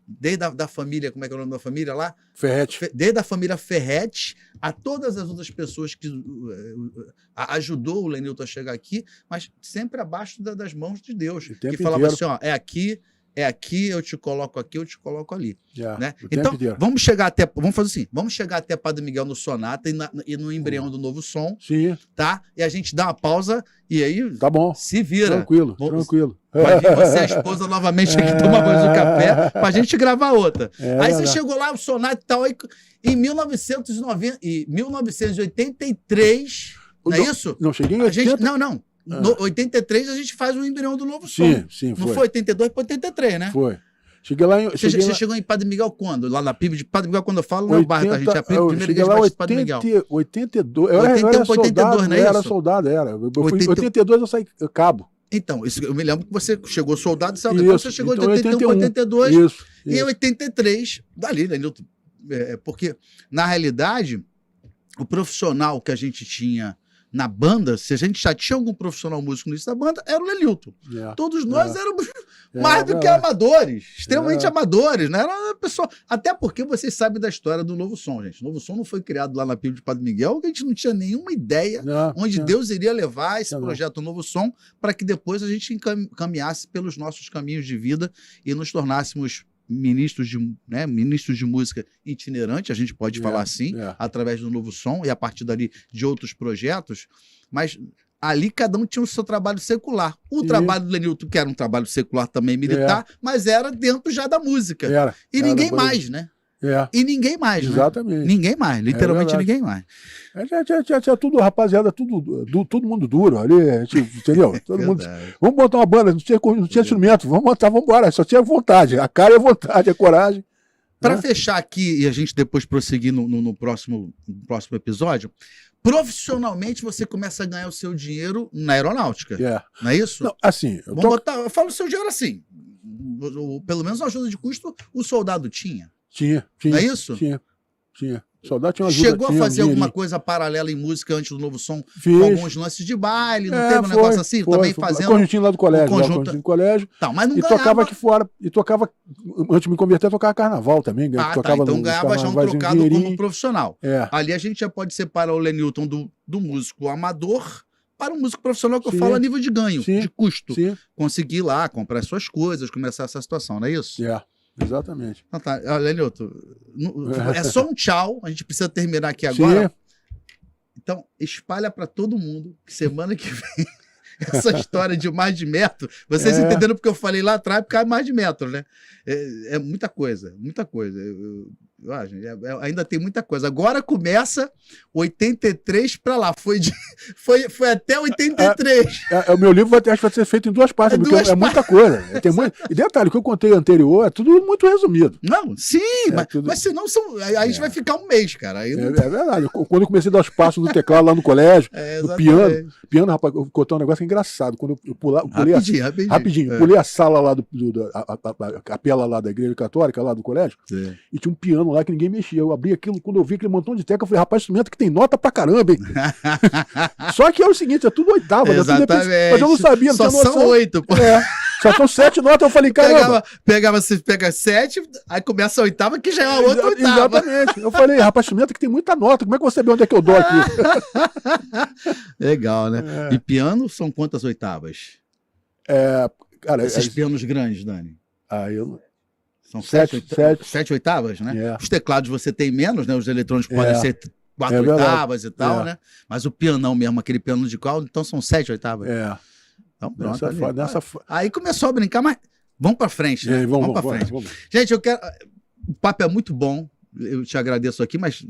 Desde da família, como é que é o nome da família lá? Ferretti. Desde a família Ferretti a todas as outras pessoas que ajudou o Lenilton a chegar aqui, mas sempre abaixo das mãos de Deus. Que falava assim, ó, é aqui, eu te coloco aqui, eu te coloco ali. Né? Então, vamos fazer assim, vamos chegar até Padre Miguel no Sonata e no Embrião do Novo Som. Sim. Tá? E a gente dá uma pausa e aí tá bom. Se vira. Tranquilo. Vai vir você e a esposa novamente aqui tomar mais um café pra gente gravar outra. Aí você chegou lá, o Sonata e tal, aí, em 1983, não é isso? Não, cheguei em 80. Não. No 83 a gente faz o Embrião do Novo Som. Sim, foi. Não foi 82 para 83, né? Foi. Cheguei lá em... Você chegou em Padre Miguel quando? Lá na PIB de Padre Miguel, quando eu falo, não é o bairro, tá? A gente é a primeira igreja de Padre Miguel. 82. Eu era soldado, não é era isso? soldado, era. Em 82 eu saí cabo. Então, eu me lembro que você chegou soldado, depois você chegou de 81 para 82. Isso. E em 83, dali, né? Porque, na realidade, o profissional que a gente tinha na banda, se a gente já tinha algum profissional músico no início da banda, era o Lenilton. Todos nós éramos mais do que amadores, extremamente amadores, né? Era uma pessoa... Até porque vocês sabem da história do Novo Som, gente. O Novo Som não foi criado lá na PIB de Padre Miguel, que a gente não tinha nenhuma ideia onde Deus iria levar esse projeto Novo Som para que depois a gente caminhasse pelos nossos caminhos de vida e nos tornássemos ministros de música itinerante, a gente pode falar assim, através do Novo Som e a partir dali de outros projetos, mas ali cada um tinha o seu trabalho secular. O trabalho do Lenilton, que era um trabalho secular também militar, mas era dentro já da música. E ninguém mais, né? E ninguém mais, exatamente. Né? Ninguém mais, literalmente ninguém mais. Tinha tudo, rapaziada, todo mundo duro ali, entendeu? Todo mundo, vamos botar uma banda, não tinha instrumento, vamos embora, só tinha vontade, a cara é vontade, a coragem. Para fechar aqui e a gente depois prosseguir no próximo episódio, profissionalmente você começa a ganhar o seu dinheiro na aeronáutica, não é isso? Não, assim, eu falo o seu dinheiro assim, pelo menos a ajuda de custo o soldado tinha. Tinha. Não é isso? Tinha. Soldado tinha uma ajuda. Chegou a fazer alguma coisa paralela em música antes do Novo Som? Com alguns lances de baile, não teve um negócio assim? Também fazendo. Conjuntinho lá do colégio. Conjuntinho do colégio. Tá, mas não ganhava. Tocava aqui fora. E tocava, antes de me converter, eu tocava carnaval também. Tocava então ganhava já um trocado como profissional. Ali a gente já pode separar o Lenilton do músico amador para o músico profissional, que eu falo a nível de ganho, de custo. Conseguir ir lá, comprar suas coisas, começar essa situação, não é isso? Exatamente. Então tá, Lenilton, é só um tchau, a gente precisa terminar aqui agora. Então, espalha para todo mundo que semana que vem essa história de mais de metro, vocês entenderam porque eu falei lá atrás, porque é mais de metro, né? É muita coisa, muita coisa. Ainda tem muita coisa. Agora começa 83 para lá. Foi até 83. O meu livro acho que vai ser feito em duas partes, porque é muita coisa. E detalhe, o que eu contei anterior é tudo muito resumido. Não, sim, mas senão a gente vai ficar um mês, cara. Aí é verdade. Quando eu comecei a dar os passos do teclado lá no colégio, no piano, rapaz, eu contei um negócio engraçado. Quando eu pulei rapidinho. Pulei a sala lá a capela lá da igreja católica, lá do colégio, e tinha um piano lá que ninguém mexia. Eu abri aquilo, quando eu vi aquele montão de tecla, eu falei, rapaz, instrumento que tem nota pra caramba, hein? Só que é o seguinte, é tudo oitava. Exatamente. Mas eu não sabia, não só tinha noção. São 8, pô. Só são 7 notas, eu falei, caramba. Você pega 7, aí começa a oitava, que já é a outra oitava. Exatamente. Eu falei, rapaz, instrumento que tem muita nota, como é que você sabe onde é que eu dou aqui? Legal, né? E piano são quantas oitavas? Cara, esses pianos grandes, Dani? São 7 oitavas, né? Os teclados você tem menos, né? Os eletrônicos podem ser 4 oitavas e tal, né? Mas o pianão mesmo, aquele piano de cauda, então são 7 oitavas. Então pronto. Aí começou a brincar, mas vamos pra frente, né? Vamos pra frente. Vamos. Gente, o papo é muito bom. Eu te agradeço aqui, mas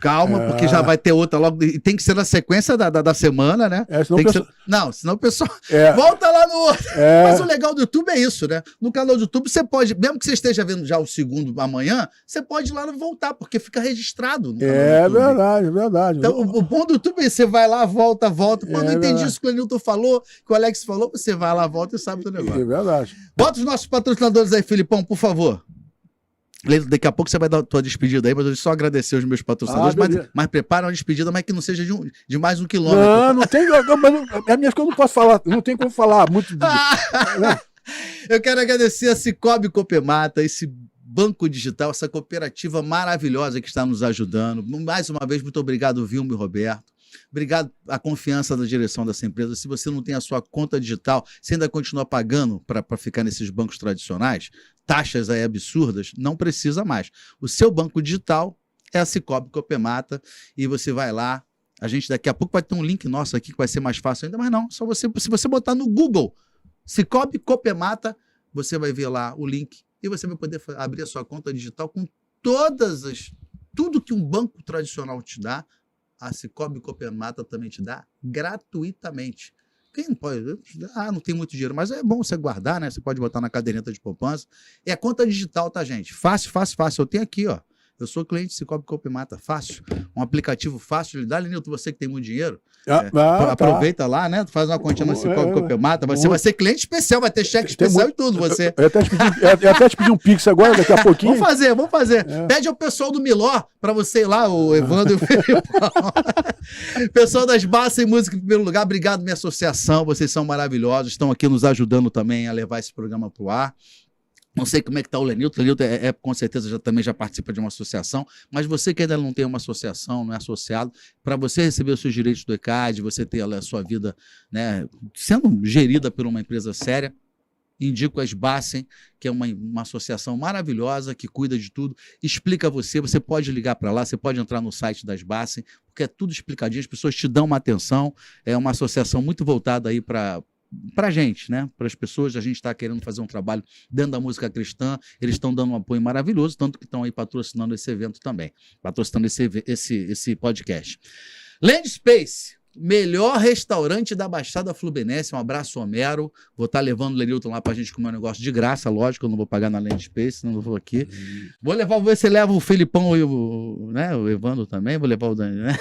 calma, porque já vai ter outra logo. E tem que ser na sequência da semana, né? Senão o pessoal volta lá no outro. Mas o legal do YouTube é isso, né? No canal do YouTube você pode, mesmo que você esteja vendo já o segundo amanhã, você pode ir lá e voltar, porque fica registrado no canal do YouTube. Verdade. Então, o bom do YouTube é você vai lá, volta. Quando eu entendi isso que o Lenilton falou, que o Alex falou, você vai lá, volta e sabe do negócio. É verdade. Bota os nossos patrocinadores aí, Filipão, por favor. Leito, daqui a pouco você vai dar a tua despedida aí, mas eu só agradecer os meus patrocinadores, beleza. mas prepara uma despedida, mas que não seja de mais 1 quilômetro. Não tem. As minhas coisas eu não posso falar, não tem como falar muito. Eu quero agradecer a Cicobi Copemata, esse banco digital, essa cooperativa maravilhosa que está nos ajudando. Mais uma vez, muito obrigado, Vilmo e Roberto. Obrigado a confiança da direção dessa empresa. Se você não tem a sua conta digital, você ainda continua pagando para ficar nesses bancos tradicionais, taxas aí absurdas, não precisa mais. O seu banco digital é a Cicobi Copemata e você vai lá. A gente daqui a pouco vai ter um link nosso aqui que vai ser mais fácil ainda, mas não, só se você botar no Google Cicobi Copemata, você vai ver lá o link e você vai poder abrir a sua conta digital com tudo que um banco tradicional te dá. A Cicobi Copemata também te dá gratuitamente. Quem não pode? Não tem muito dinheiro, mas é bom você guardar, né? Você pode botar na caderneta de poupança. É a conta digital, tá, gente? Fácil, fácil, fácil. Eu tenho aqui, ó. Eu sou cliente de Cicobi Copemata. Fácil. Um aplicativo fácil de dar. Lenilton, você que tem muito dinheiro, aproveita lá, né? Faz uma continha na Cicobi Copemata. Você vai ser cliente especial, vai ter cheque especial e tudo. Você. Eu até te pedi um Pix agora, daqui a pouquinho. Vamos fazer. Pede ao pessoal do Miló para você ir lá, o Evandro e o Felipão. Pessoal das Baças e Música em primeiro lugar, obrigado, minha associação. Vocês são maravilhosos, estão aqui nos ajudando também a levar esse programa para o ar. Não sei como é que está o Lenilton. O Lenilton com certeza também já participa de uma associação, mas você que ainda não tem uma associação, não é associado, para você receber os seus direitos do ECAD, você ter a sua vida, né, sendo gerida por uma empresa séria, indico a Sbacen, que é uma associação maravilhosa, que cuida de tudo, explica você pode ligar para lá, você pode entrar no site da Sbacen, porque é tudo explicadinho, as pessoas te dão uma atenção, é uma associação muito voltada aí para a gente, né? Para as pessoas, a gente está querendo fazer um trabalho dentro da música cristã, eles estão dando um apoio maravilhoso, tanto que estão aí patrocinando esse evento também, patrocinando esse podcast. Land Space, melhor restaurante da Baixada Fluminense, um abraço, Homero, vou estar levando o Lenilton lá para a gente comer um negócio de graça, lógico, eu não vou pagar na Land Space, não vou aqui, vou ver se leva o Felipão e o Evandro também, vou levar o Dani, né?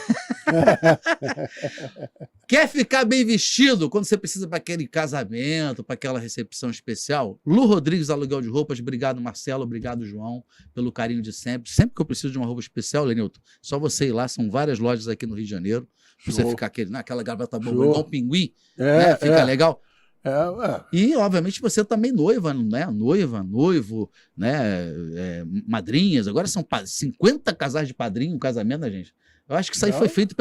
Quer ficar bem vestido quando você precisa para aquele casamento, para aquela recepção especial? Lu Rodrigues, aluguel de roupas. Obrigado, Marcelo. Obrigado, João, pelo carinho de sempre. Sempre que eu preciso de uma roupa especial, Lenilton, só você ir lá. São várias lojas aqui no Rio de Janeiro. Pra você ficar aquela gravata boa, igual um pinguim. Né? Fica legal. E, obviamente, você também noiva, né? Noivo, né? Madrinhas. Agora são 50 casais de padrinho, um casamento, né, gente? Eu acho que isso aí foi feito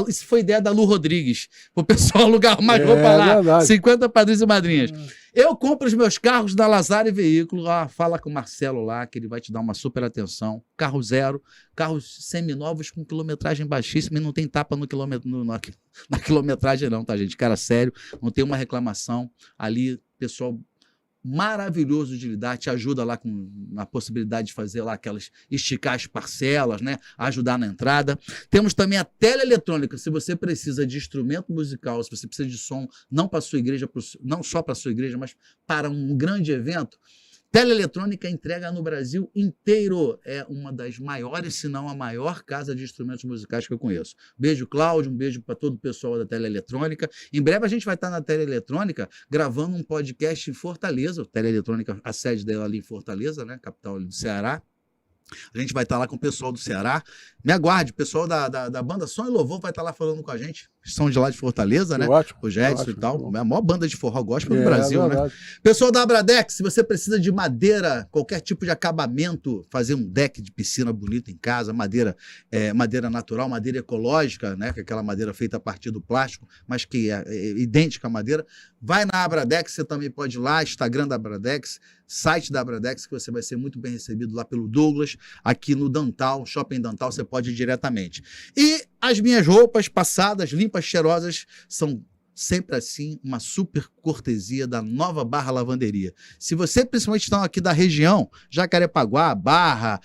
isso foi ideia da Lu Rodrigues, para o pessoal alugar mais roupa lá. Verdade. 50 padrinhos e madrinhas. Eu compro os meus carros da Lazare Veículo. Fala com o Marcelo lá, que ele vai te dar uma super atenção. Carro zero, carros seminovos com quilometragem baixíssima e não tem tapa na quilometragem, não, tá, gente? Cara, sério, não tem uma reclamação. Ali, pessoal maravilhoso de lidar, te ajuda lá com a possibilidade de fazer lá esticar as parcelas, né? Ajudar na entrada. Temos também a teleeletrônica, se você precisa de instrumento musical, se você precisa de som, não para sua igreja, não só para sua igreja, mas para um grande evento, teleeletrônica entrega no Brasil inteiro. É uma das maiores, se não a maior casa de instrumentos musicais que eu conheço. Beijo, Cláudio, um beijo para todo o pessoal da teleeletrônica. Em breve a gente vai estar na teleeletrônica gravando um podcast em Fortaleza. Teleeletrônica, a sede dela ali em Fortaleza, né? Capital ali do Ceará. A gente vai estar lá com o pessoal do Ceará. Me aguarde, o pessoal da banda Som e Louvor vai estar lá falando com a gente. São de lá de Fortaleza, né? Ótimo, o Jetson e tal. É a maior banda de forró gospel do Brasil, né? Pessoal da Abradex, se você precisa de madeira, qualquer tipo de acabamento, fazer um deck de piscina bonito em casa, madeira natural, madeira ecológica, né? Que é aquela madeira feita a partir do plástico, mas que é idêntica à madeira, vai na Abradex, você também pode ir lá, Instagram da Abradex, site da Abradex, que você vai ser muito bem recebido lá pelo Douglas, aqui no Dantal, Shopping Dantal, você pode ir diretamente. E as minhas roupas passadas, limpas, cheirosas, são sempre assim, uma super cortesia da Nova Barra Lavanderia. Se você, principalmente, estão aqui da região, Jacarepaguá, Barra,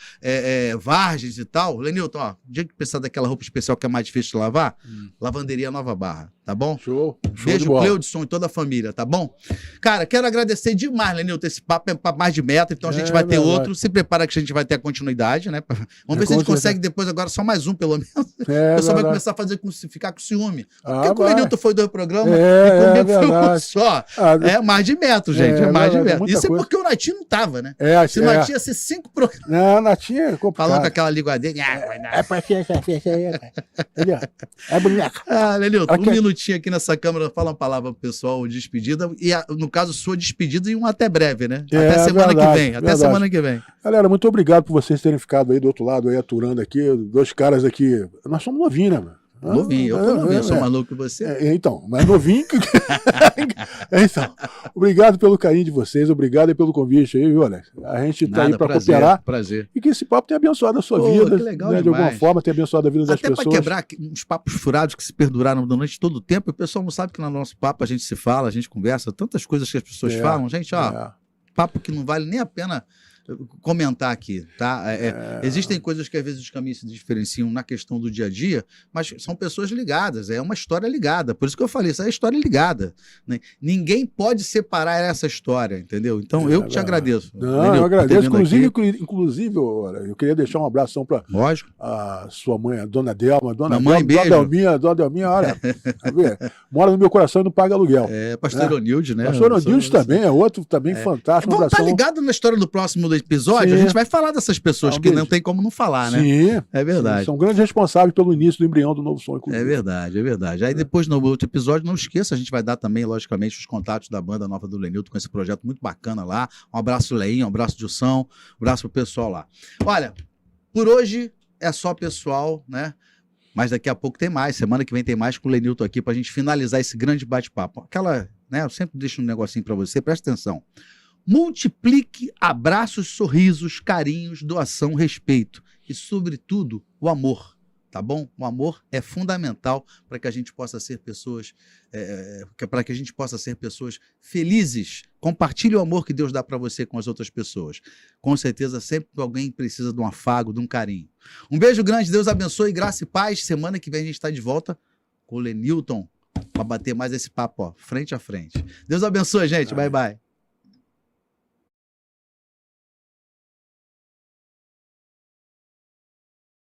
Vargens e tal, Lenilton, ó, o dia que precisar daquela roupa especial que é mais difícil de lavar, Lavanderia Nova Barra, tá bom? Show. Beijo, Cleudson e toda a família, tá bom? Cara, quero agradecer demais, Lenilton, esse papo é para mais de metro, então a gente vai ter outro, se prepara que a gente vai ter a continuidade, né? Vamos ver se a gente consegue depois agora só mais um, pelo menos. O pessoal vai começar a ficar com ciúme. Por que o Lenilton foi do programa? cama É, e comigo é foi um verdade. só. Ah, É mais de metro, gente. É, É mais de verdade, metro. muita Isso coisa. é porque o Natinho não tava, né? é, Se o é. Natinho ia ser 5 programas Não, Natinha é falando com complicado. aquela linguadinha. É pra ser aí, ali, ó. É boneca. Ah, Lenilton, Aqui- um minutinho aqui nessa câmera, fala uma palavra pro pessoal, despedida, e no caso, sua despedida e um até breve, né? É, Até semana que verdade, vem, até verdade. semana que vem. Galera, muito obrigado por vocês terem ficado aí do outro lado, aí aturando aqui. 2 caras aqui. Nós somos novinhos, né, mano? Novinho, eu tô novinho, eu sou mais louco que você. Então, mais novinho que. Então, obrigado pelo carinho de vocês, obrigado aí pelo convite aí, viu, Alex? A gente tá aí Nada, para prazer, cooperar prazer. e que esse papo tenha abençoado a sua Pô, vida, que legal né, de alguma demais. forma, tenha abençoado a vida das Até para pessoas. quebrar uns papos furados que se perduraram durante todo o tempo, o pessoal não sabe que no nosso papo a gente se fala, a gente conversa, tantas coisas que as pessoas É, falam, gente, ó, É, papo que não vale nem a pena comentar aqui, tá? Existem coisas que às vezes os caminhos se diferenciam na questão do dia a dia, mas são pessoas ligadas, é uma história ligada. Por isso que eu falei, isso é história ligada, né? Ninguém pode separar essa história, entendeu? Então eu que te agradeço. Não, Lenilton, eu por ter agradeço. vindo aqui. Inclusive, olha, eu queria deixar um abração para Lógico. a sua mãe, a dona Delma. Mamãe, beijo. Dona Delminha, olha, tá vendo? Mora no meu coração e não paga aluguel. É, pastor Onilde, né? Pastor Onilde também é outro também fantástico. Um Vamos estar abração. ligado na história do próximo episódio? Sim. A gente vai falar dessas pessoas que não Talvez. tem como não falar, né? Sim, É verdade. são grandes responsáveis pelo início do embrião do novo som, É inclusive. verdade, é verdade. Aí depois, no outro episódio, não esqueça, a gente vai dar também, logicamente, os contatos da banda nova do Lenilton com esse projeto muito bacana lá. Um abraço, Leinho, um abraço, Dilson, um abraço pro pessoal lá. Olha, por hoje é só, pessoal, né? Mas daqui a pouco tem mais. Semana que vem tem mais com o Lenilton aqui pra gente finalizar esse grande bate-papo. Aquela, né? Eu sempre deixo um negocinho pra você, presta atenção. Multiplique abraços, sorrisos, carinhos, doação, respeito e, sobretudo, o amor, tá bom? O amor é fundamental para que a gente possa ser pessoas, para que a gente possa ser pessoas felizes. Compartilhe o amor que Deus dá para você com as outras pessoas. Com certeza, sempre que alguém precisa de um afago, de um carinho. Um beijo grande, Deus abençoe, graça e paz. Semana que vem a gente está de volta com o Lenilton para bater mais esse papo, ó, frente a frente. Deus abençoe, gente. Bye, bye.